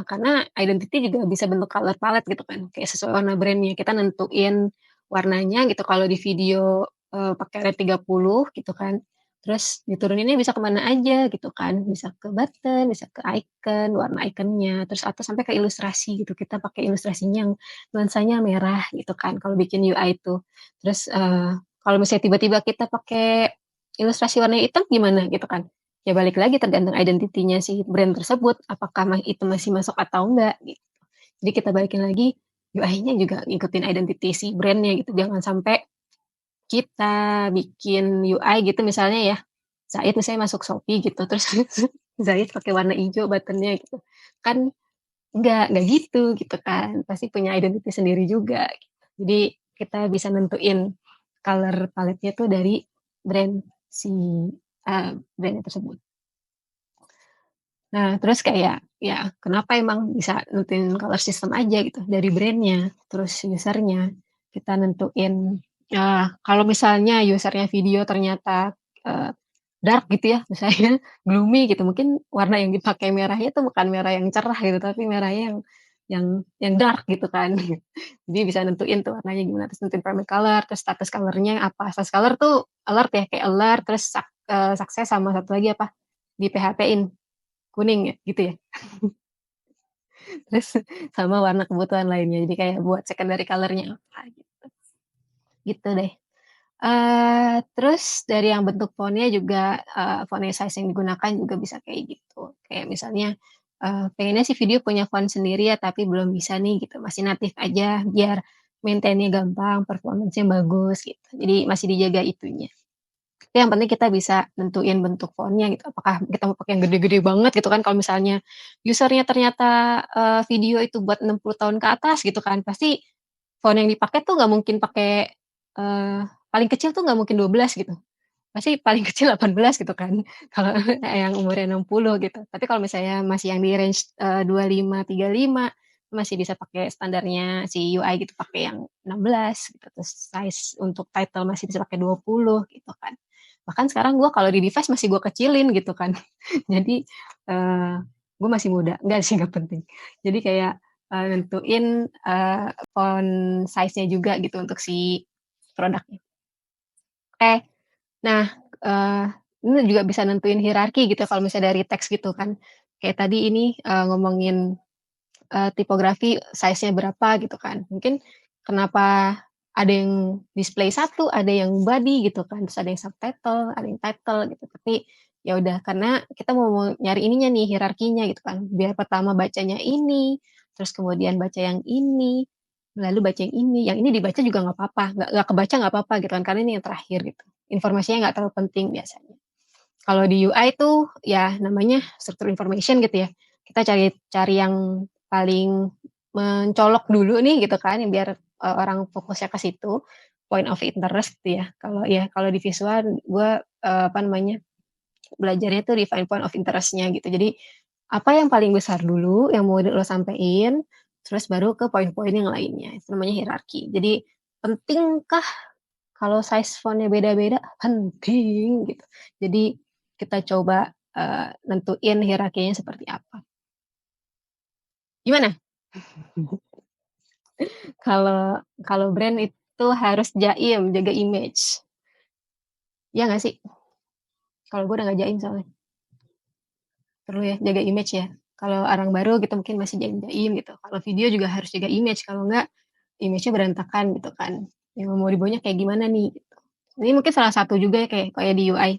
karena identity juga bisa bentuk color palette gitu kan, kayak sesuai warna brand-nya. Kita nentuin warnanya gitu, kalau di video, pakai red 30 gitu kan, terus dituruninnya bisa ke mana aja gitu kan, bisa ke button, bisa ke icon, warna ikonnya, terus atau sampai ke ilustrasi gitu, kita pakai ilustrasinya yang nuansanya merah gitu kan, kalau bikin UI itu. Terus, kalau misalnya tiba-tiba kita pakai ilustrasi warna hitam gimana gitu kan. Ya balik lagi tergantung identity-nya si brand tersebut, apakah itu masih masuk atau enggak gitu. Jadi kita balikin lagi, UI-nya juga ngikutin identity si brand-nya gitu, jangan sampai kita bikin UI gitu misalnya ya, Zaid misalnya masuk Shopee gitu, terus Zaid pakai warna hijau button-nya gitu. Kan enggak gitu kan, pasti punya identity sendiri juga gitu. Jadi kita bisa nentuin color palette-nya tuh dari brand si, brand tersebut. Nah, terus kayak, ya kenapa emang bisa nentuin color system aja gitu, dari brand-nya, terus user-nya, kita nentuin, kalau misalnya user-nya video ternyata, eee, dark gitu ya, misalnya gloomy gitu, mungkin warna yang dipakai merahnya tuh bukan merah yang cerah gitu, tapi merahnya yang dark gitu kan. Jadi bisa nentuin tuh warnanya gimana, terus nentuin primary color, terus status color-nya apa. Status color tuh alert ya, kayak alert, terus sukses sama satu lagi apa, di PHP-in. Kuning ya, gitu ya? Terus sama warna kebutuhan lainnya, jadi kayak buat secondary color-nya apa gitu, gitu deh. Terus dari yang bentuk font-nya juga, font size yang digunakan juga bisa kayak gitu. Kayak misalnya, pengennya sih video punya font sendiri ya, tapi belum bisa nih gitu, masih natif aja biar maintain-nya gampang, performance-nya bagus gitu. Jadi masih dijaga itunya. Tapi yang penting kita bisa nentuin bentuk font-nya gitu, apakah kita mau pakai yang gede-gede banget gitu kan, kalau misalnya user-nya ternyata, video itu buat 60 tahun ke atas gitu kan, pasti font yang dipakai tuh nggak mungkin pakai, paling kecil tuh nggak mungkin 12 gitu, pasti paling kecil 18 gitu kan, kalau yang umurnya 60 gitu. Tapi kalau misalnya masih yang di range, 25, 35, masih bisa pakai standarnya si UI gitu, pakai yang 16 gitu, terus size untuk title masih bisa pakai 20 gitu kan. Bahkan sekarang gue kalau di device masih gue kecilin gitu kan. Jadi, gue masih muda, enggak sih nggak penting. Jadi kayak, nentuin, font size-nya juga gitu untuk si produknya. Oke. Nah, eee, ini juga bisa nentuin hierarki gitu kalau misalnya dari teks gitu kan. Kayak tadi ini, ngomongin, tipografi size-nya berapa gitu kan. Mungkin kenapa ada yang display satu, ada yang body gitu kan, terus ada yang subtitle, ada yang title gitu. Tapi ya udah karena kita mau nyari ininya nih, hierarkinya gitu kan. Biar pertama bacanya ini, terus kemudian baca yang ini, lalu baca yang ini dibaca juga nggak apa-apa, nggak kebaca nggak apa-apa gitu kan, karena ini yang terakhir gitu. Informasinya nggak terlalu penting biasanya. Kalau di UI tuh ya namanya struktur information gitu ya. Kita cari cari yang paling mencolok dulu nih gitu kan, yang biar, orang fokusnya ke situ, point of interest ya. Kalau di visual gue, apa namanya, belajarnya tuh define point of interest-nya gitu. Jadi, apa yang paling besar dulu yang mau lo sampein, terus baru ke poin-poin yang lainnya, itu namanya hierarki. Jadi, pentingkah kalau size font-nya beda-beda? Penting gitu. Jadi, kita coba, nentuin hierarkinya seperti apa. Gimana? Kalau brand itu harus jaim, jaga image. Iya nggak sih? Kalau gue udah nggak jaim soalnya. Perlu ya, jaga image ya. Kalau orang baru gitu mungkin masih jaim gitu. Kalau video juga harus jaga image, kalau nggak image-nya berantakan gitu kan. Yang mau dibawanya kayak gimana nih gitu. Ini mungkin salah satu juga ya kayak di UI.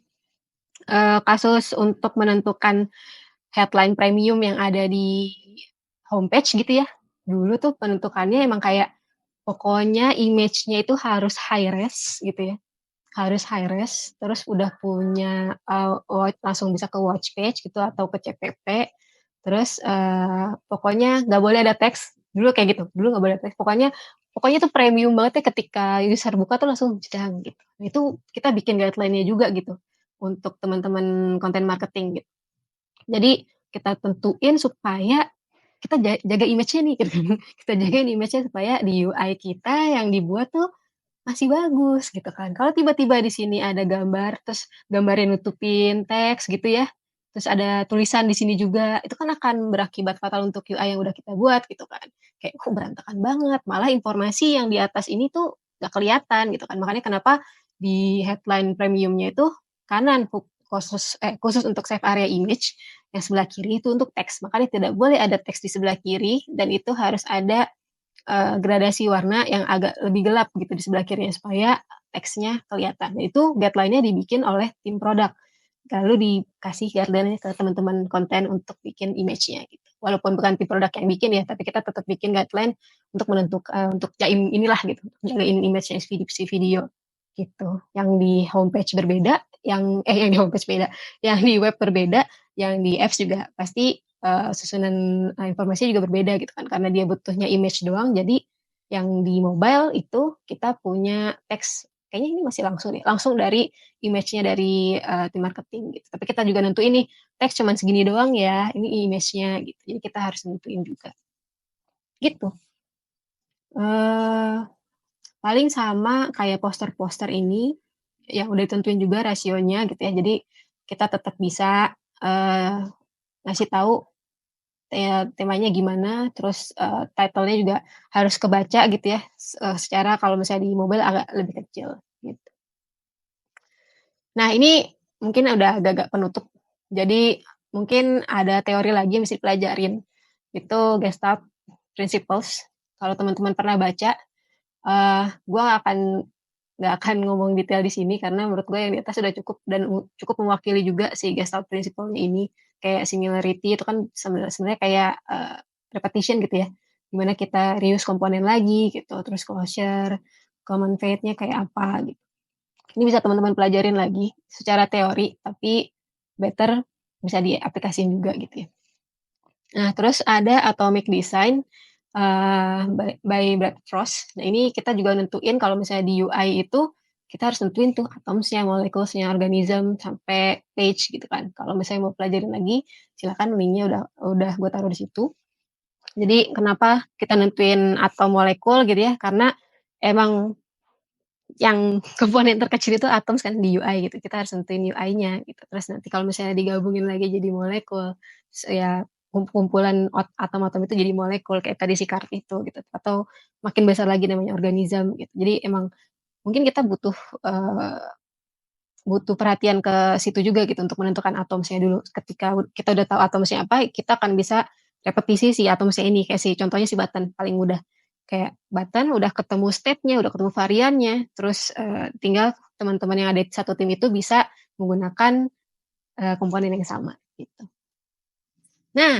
Kasus untuk menentukan headline premium yang ada di homepage gitu ya. Dulu tuh penentukannya emang kayak pokoknya image-nya itu harus high res gitu ya. Harus high res, terus udah punya langsung bisa ke watch page gitu atau ke CPP. Terus pokoknya nggak boleh ada teks. Dulu kayak gitu. Dulu nggak boleh ada teks. Pokoknya itu premium banget ya ketika user buka tuh langsung jedang gitu. Itu kita bikin guideline-nya juga gitu untuk teman-teman konten marketing gitu. Jadi kita tentuin supaya kita jaga image-nya nih gitu. Kita jagain image-nya supaya di UI kita yang dibuat tuh masih bagus gitu kan. Kalau tiba-tiba di sini ada gambar, terus gambarnya nutupin teks gitu ya, terus ada tulisan di sini juga, itu kan akan berakibat fatal untuk UI yang udah kita buat gitu kan. Kayak kok berantakan banget, malah informasi yang di atas ini tuh gak kelihatan gitu kan. Makanya kenapa di headline premiumnya itu kanan khusus untuk save area image, yang sebelah kiri itu untuk teks. Makanya tidak boleh ada teks di sebelah kiri dan itu harus ada gradasi warna yang agak lebih gelap gitu di sebelah kirinya supaya teksnya kelihatan. Nah, itu guideline-nya dibikin oleh tim produk. Lalu dikasih guideline ke teman-teman konten untuk bikin image-nya gitu. Walaupun bukan tim produk yang bikin ya, tapi kita tetap bikin guideline untuk menentukan untuk jaim inilah gitu, jagain image-nya si video gitu. Yang di homepage berbeda, yang di homepage beda, yang di web berbeda, yang di apps juga pasti susunan informasi juga berbeda gitu kan karena dia butuhnya image doang. Jadi yang di mobile itu kita punya teks, kayaknya ini masih langsung dari image-nya dari tim marketing gitu. Tapi kita juga nentuin nih teks cuman segini doang ya, ini image-nya gitu. Jadi kita harus nentuin juga gitu. Paling sama kayak poster-poster ini yang udah ditentuin juga rasionya gitu ya. Jadi kita tetap bisa ngasih tahu temanya gimana, terus title-nya juga harus kebaca gitu ya, secara kalau misalnya di mobile agak lebih kecil gitu. Nah ini mungkin udah agak-agak penutup, jadi mungkin ada teori lagi yang bisa dipelajarin, itu Gestalt Principles. Kalau teman-teman pernah baca, gue nggak akan ngomong detail di sini karena menurut gue yang di atas sudah cukup dan cukup mewakili juga si Gestalt Principle-nya ini. Kayak similarity itu kan sebenarnya kayak repetition gitu ya, dimana kita reuse komponen lagi gitu, terus closure, common fate-nya kayak apa gitu. Ini bisa teman-teman pelajarin lagi secara teori, tapi better bisa diaplikasiin juga gitu ya. Nah terus ada atomic design by Brad Frost. Nah ini kita juga nentuin kalau misalnya di UI itu kita harus nentuin tuh atomsnya, molekulsnya, organism sampai page gitu kan. Kalau misalnya mau pelajarin lagi, silakan linknya udah gue taruh di situ. Jadi kenapa kita nentuin atom molekul gitu ya? Karena emang yang komponen terkecil itu atom kan di UI gitu. Kita harus nentuin UI-nya gitu. Terus nanti kalau misalnya digabungin lagi jadi molekul, ya kumpulan atom-atom itu jadi molekul kayak tadi si kart itu gitu. Atau makin besar lagi namanya organisme gitu. Jadi emang mungkin kita butuh perhatian ke situ juga gitu untuk menentukan atomnya dulu. Ketika kita udah tahu atomnya apa, kita akan bisa repetisi si atomnya ini. Kayak contohnya si button paling mudah. Kayak button udah ketemu state-nya, udah ketemu variannya, terus tinggal teman-teman yang ada di satu tim itu bisa menggunakan komponen yang sama gitu. Nah,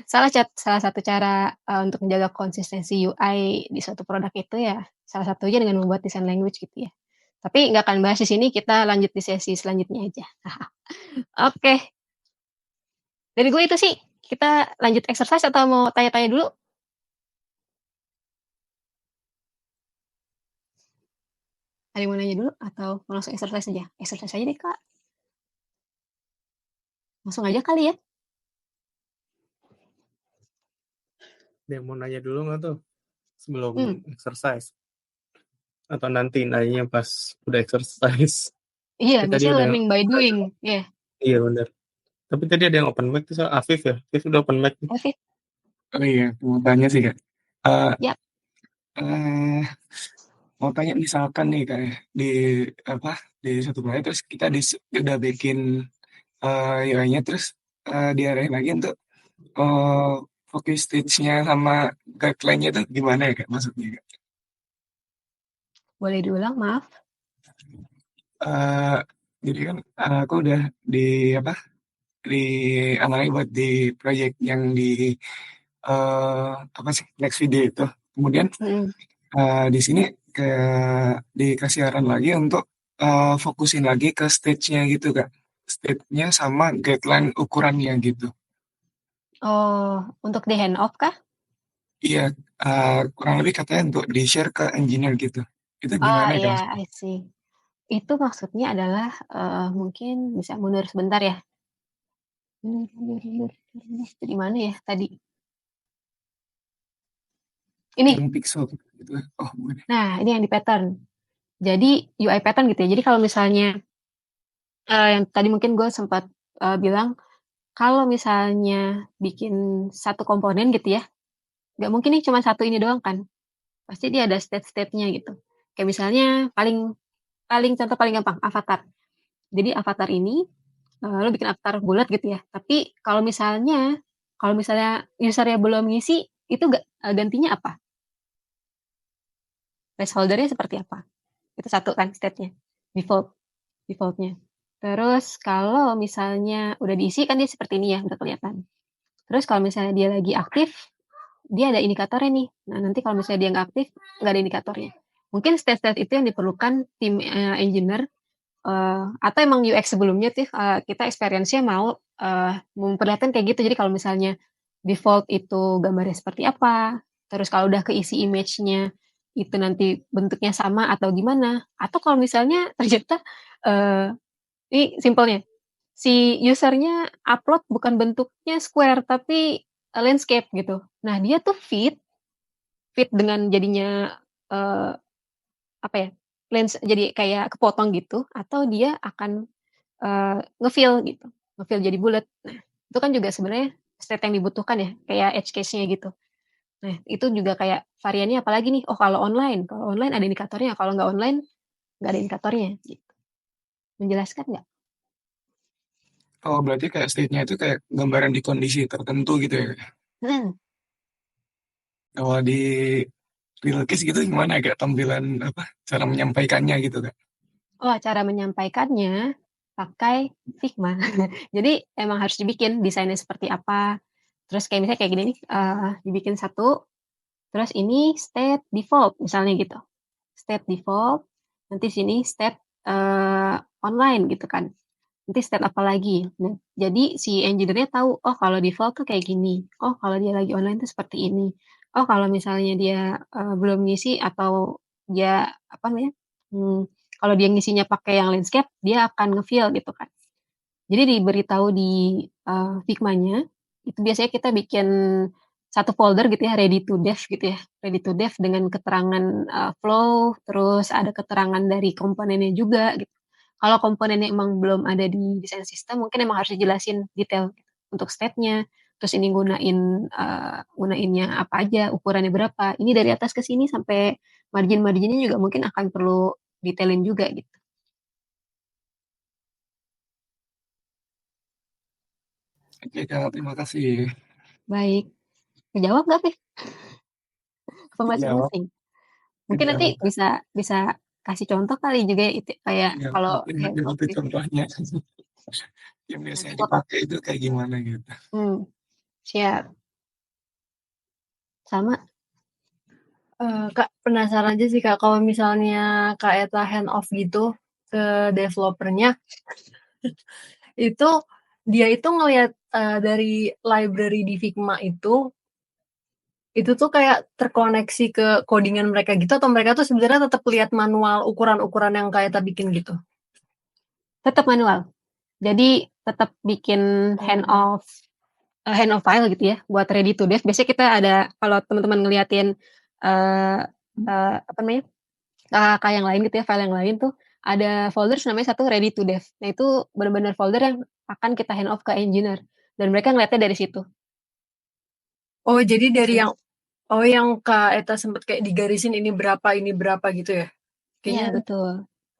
salah satu cara untuk menjaga konsistensi UI di suatu produk itu ya salah satunya dengan membuat design language gitu ya. Tapi nggak akan bahas di sini, kita lanjut di sesi selanjutnya aja. Oke. Dari gue itu sih, kita lanjut exercise atau mau tanya-tanya dulu? Ada yang mau nanya dulu atau mau langsung exercise aja? Exercise aja deh, Kak. Langsung aja kali ya. Ada yang mau nanya dulu nggak tuh sebelum exercise? Atau nanti nanya pas udah exercise? Iya, biasanya learning by doing. Yeah. Iya benar. Tapi tadi ada yang open mic tuh Afif ya? Afif udah open mic. Afif. Oh iya, mau tanya sih Kak. Eh, Yap. eh, mau tanya misalkan nih Kak ya, di apa di satu proyek terus kita udah bikin UI-nya terus diarahin lagi untuk eh focus stage-nya sama guideline-nya itu gimana ya Kak maksudnya Kak? Boleh diulang, maaf? Eh, jadi kan aku udah di apa di amalin buat di project yang di apa sih next video itu. Kemudian Mhm. di sini dikasih arahan lagi untuk fokusin lagi ke stage-nya gitu Kak. Stage-nya sama guideline ukurannya gitu. Oh, untuk di hand off kah? Iya, kurang lebih katanya untuk di-share ke engineer gitu. Itu Oh, gimana Kak iya, maksudnya? I see. Itu maksudnya adalah, mungkin bisa mundur sebentar ya? Mundur. Itu di mana ya tadi? Ini. Yang pixel gitu. Oh, bukan. Nah, ini yang di pattern. Jadi UI pattern gitu ya. Jadi kalau misalnya, yang tadi mungkin gue sempat, bilang, kalau misalnya bikin satu komponen gitu ya, nggak mungkin nih cuma satu ini doang kan, pasti dia ada stage-stage-nya gitu. Kayak misalnya paling paling contoh paling gampang, avatar. Jadi avatar ini, lo bikin avatar bulat gitu ya, tapi kalau misalnya user-nya belum ngisi, itu gantinya apa? Placeholder-nya seperti apa? Itu satu kan state-nya, default-nya. Terus kalau misalnya udah diisi kan dia seperti ini ya, udah kelihatan. Terus kalau misalnya dia lagi aktif, dia ada indikatornya nih. Nah, nanti kalau misalnya dia nggak aktif, nggak ada indikatornya. Mungkin state-state itu yang diperlukan tim engineer, atau emang UX sebelumnya tuh kita experience-nya mau memperlihatkan kayak gitu. Jadi kalau misalnya default itu gambarnya seperti apa, terus kalau udah keisi image-nya itu nanti bentuknya sama atau gimana, atau kalau misalnya ternyata eh, ini simpelnya, si usernya upload bukan bentuknya square tapi landscape gitu. Nah dia tuh fit dengan jadinya eh, apa ya jadi kayak kepotong gitu, atau dia akan ngefill gitu, ngefill jadi bulat. Nah, itu kan juga sebenarnya state yang dibutuhkan ya, kayak edge case-nya gitu. Nah, itu juga kayak variannya apalagi nih, oh kalau online ada indikatornya, kalau nggak online nggak ada indikatornya gitu. Menjelaskan nggak? Oh, berarti kayak state-nya itu kayak gambaran di kondisi tertentu gitu ya Kak? Hmm. Kalau di real case gitu gimana Kak tampilan apa cara menyampaikannya gitu Kak? Oh, cara menyampaikannya pakai Figma. Jadi emang harus dibikin desainnya seperti apa, terus kayak misalnya kayak gini nih, dibikin satu, terus ini state default misalnya gitu. State default, nanti sini state, online gitu kan. Nanti state apa lagi. Nah, jadi si engineer-nya tahu, oh kalau default tuh kayak gini. Oh kalau dia lagi online tuh seperti ini. Oh kalau misalnya dia belum ngisi atau dia apa namanya? Kalau dia ngisinya pakai yang landscape, dia akan nge-fill gitu kan. Jadi diberitahu di Figma-nya, itu biasanya kita bikin satu folder gitu ya, ready to dev gitu ya. Ready to dev dengan keterangan flow, terus ada keterangan dari komponennya juga gitu. Kalau komponennya emang belum ada di desain sistem, mungkin emang harus dijelasin detail gitu. Untuk state-nya, terus ini gunainnya apa aja, ukurannya berapa. Ini dari atas ke sini sampai margin-marginnya juga mungkin akan perlu detailin juga gitu. Oke Kak, terima kasih. Baik, kejawab nggak, Pih? Apa Kejawab, masing-masing? Mungkin nanti kejawab Kak. bisa bisa kasih contoh kali juga ya, itu kayak Ya, kalau mungkin hand nanti off butuh gitu. contohnya yang Nah, biasanya foto. dipakai itu kayak gimana gitu. Siap. Sama. Kak, penasaran aja sih Kak, kalau misalnya Kak Eta hand off gitu ke developernya, itu dia itu ngelihat dari library di Figma itu tuh kayak terkoneksi ke codingan mereka gitu, atau mereka tuh sebenarnya tetap lihat manual ukuran-ukuran yang Kak Eta bikin gitu? Tetap manual. Jadi tetap bikin hand off file gitu ya, buat ready to dev. Biasanya kita ada, kalau teman-teman ngeliatin apa namanya, kakak yang lain gitu ya, file yang lain tuh ada folder namanya satu ready to dev. Nah itu benar-benar folder yang akan kita hand off ke engineer, dan mereka ngeliatnya dari situ. Oh, jadi dari Sen yang Kak Eta sempet kayak digarisin ini berapa gitu ya? Iya, Kayaknya betul.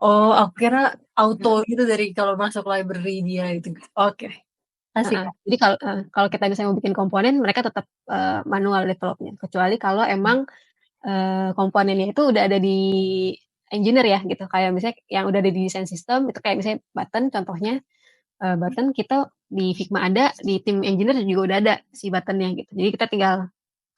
oh, aku kira auto Mhm. gitu dari kalau masuk library dia gitu. Oke, asik, Heeh. Kak. Jadi kalau kita misalnya mau bikin komponen, mereka tetap, manual develop-nya. Kecuali kalau emang, komponennya itu udah ada di engineer ya gitu, kayak misalnya yang udah ada di desain sistem, itu kayak misalnya button contohnya, button kita di Figma ada, di tim engineer juga udah ada si button-nya gitu. Jadi kita tinggal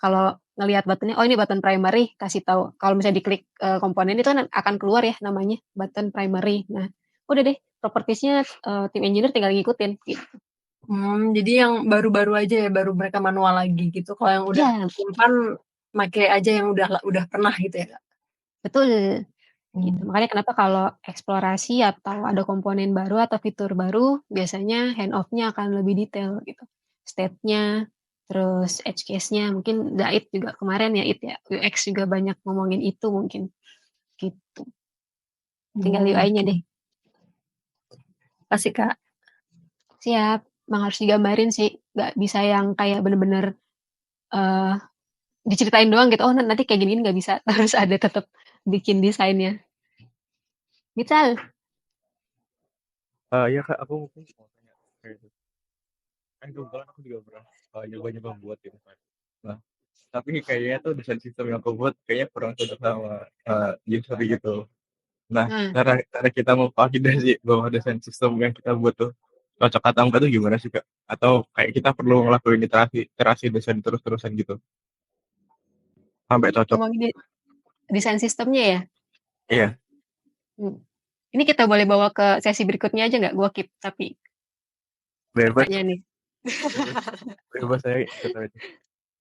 kalau ngelihat button-nya, oh ini button primary, kasih tahu. Kalau misalnya diklik, komponen itu kan akan keluar ya namanya, button primary. Nah, udah deh properties-nya, tim engineer tinggal ngikutin gitu. Jadi yang baru-baru aja ya, baru mereka manual lagi gitu. Kalau yang udah Iya, simpan, make aja yang udah pernah gitu ya, Kak? betul, gitu. Mmm. Makanya kenapa kalau eksplorasi atau ada komponen baru atau fitur baru, biasanya hand off-nya akan lebih detail gitu. State-nya, terus edge case-nya, mungkin Zait juga kemarin ya, ya, UX juga banyak ngomongin itu mungkin, gitu. Tinggal UI-nya deh. Asik, Kak. Siap, emang harus digambarin sih, nggak bisa yang kayak bener-bener, eee, diceritain doang gitu, "Oh nanti kayak gini nggak bisa." Harus ada tetep bikin desainnya. Misal Iya Kak, aku mungkin mau tanya kayak gitu. Kan kebetulan aku juga pernah nyoba-nyoba buat gitu kan. Nah, tapi kayaknya tuh desain sistem yang aku buat kayaknya kurang cocok sama user gitu. Nah, nah, cara cara kita memvalidasi bahwa desain sistem yang kita buat tuh cocok atau enggak tuh gimana sih Kak? Atau kayak kita perlu ngelakuin iterasi desain terus-terusan gitu sampai cocok? ngomongin desain sistemnya ya? Iya, Mmm. Ini kita boleh bawa ke sesi berikutnya aja nggak? Gua keep tapi bebas Kakaknya nih. bebas bebas saya ikut aja.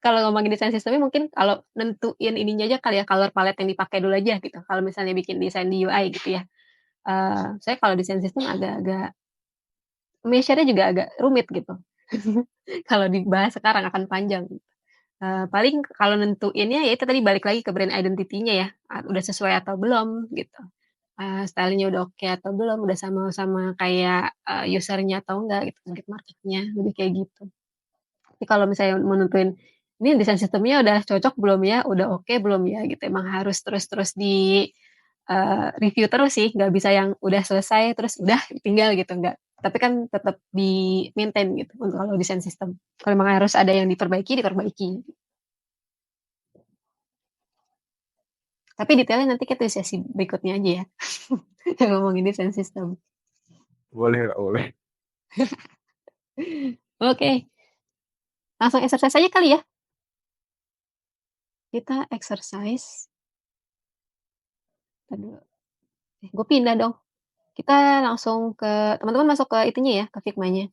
Kalau ngomongin desain sistemnya mungkin kalau nentuin ininya aja kali ya, color palette yang dipakai dulu aja gitu, kalau misalnya bikin desain di UI gitu ya. Saya kalau desain sistem agak-agak measure-nya juga agak rumit gitu. Kalau dibahas sekarang akan panjang. Paling kalau nentuinnya ya itu tadi balik lagi ke brand identity-nya ya, udah sesuai atau belum gitu. Style-nya udah oke atau belum, udah sama-sama kayak, user-nya atau enggak gitu, target market-nya, lebih kayak gitu. Tapi kalau misalnya mau nentuin, ini desain sistemnya udah cocok belum ya, udah oke belum ya gitu, emang harus terus-terus di, review terus sih, nggak bisa yang udah selesai terus udah tinggal gitu, enggak. Tapi kan tetap di-maintain gitu untuk kalau desain sistem. Kalau memang harus ada yang diperbaiki, diperbaiki. Tapi detailnya nanti kita di sesi berikutnya aja ya, yang ngomongin desain sistem. Boleh Kak, boleh. Oke, langsung exercise aja kali ya? Kita exercise, entar dulu, gue pindah dong. Kita langsung ke teman-teman masuk ke itunya ya, ke Figma-nya.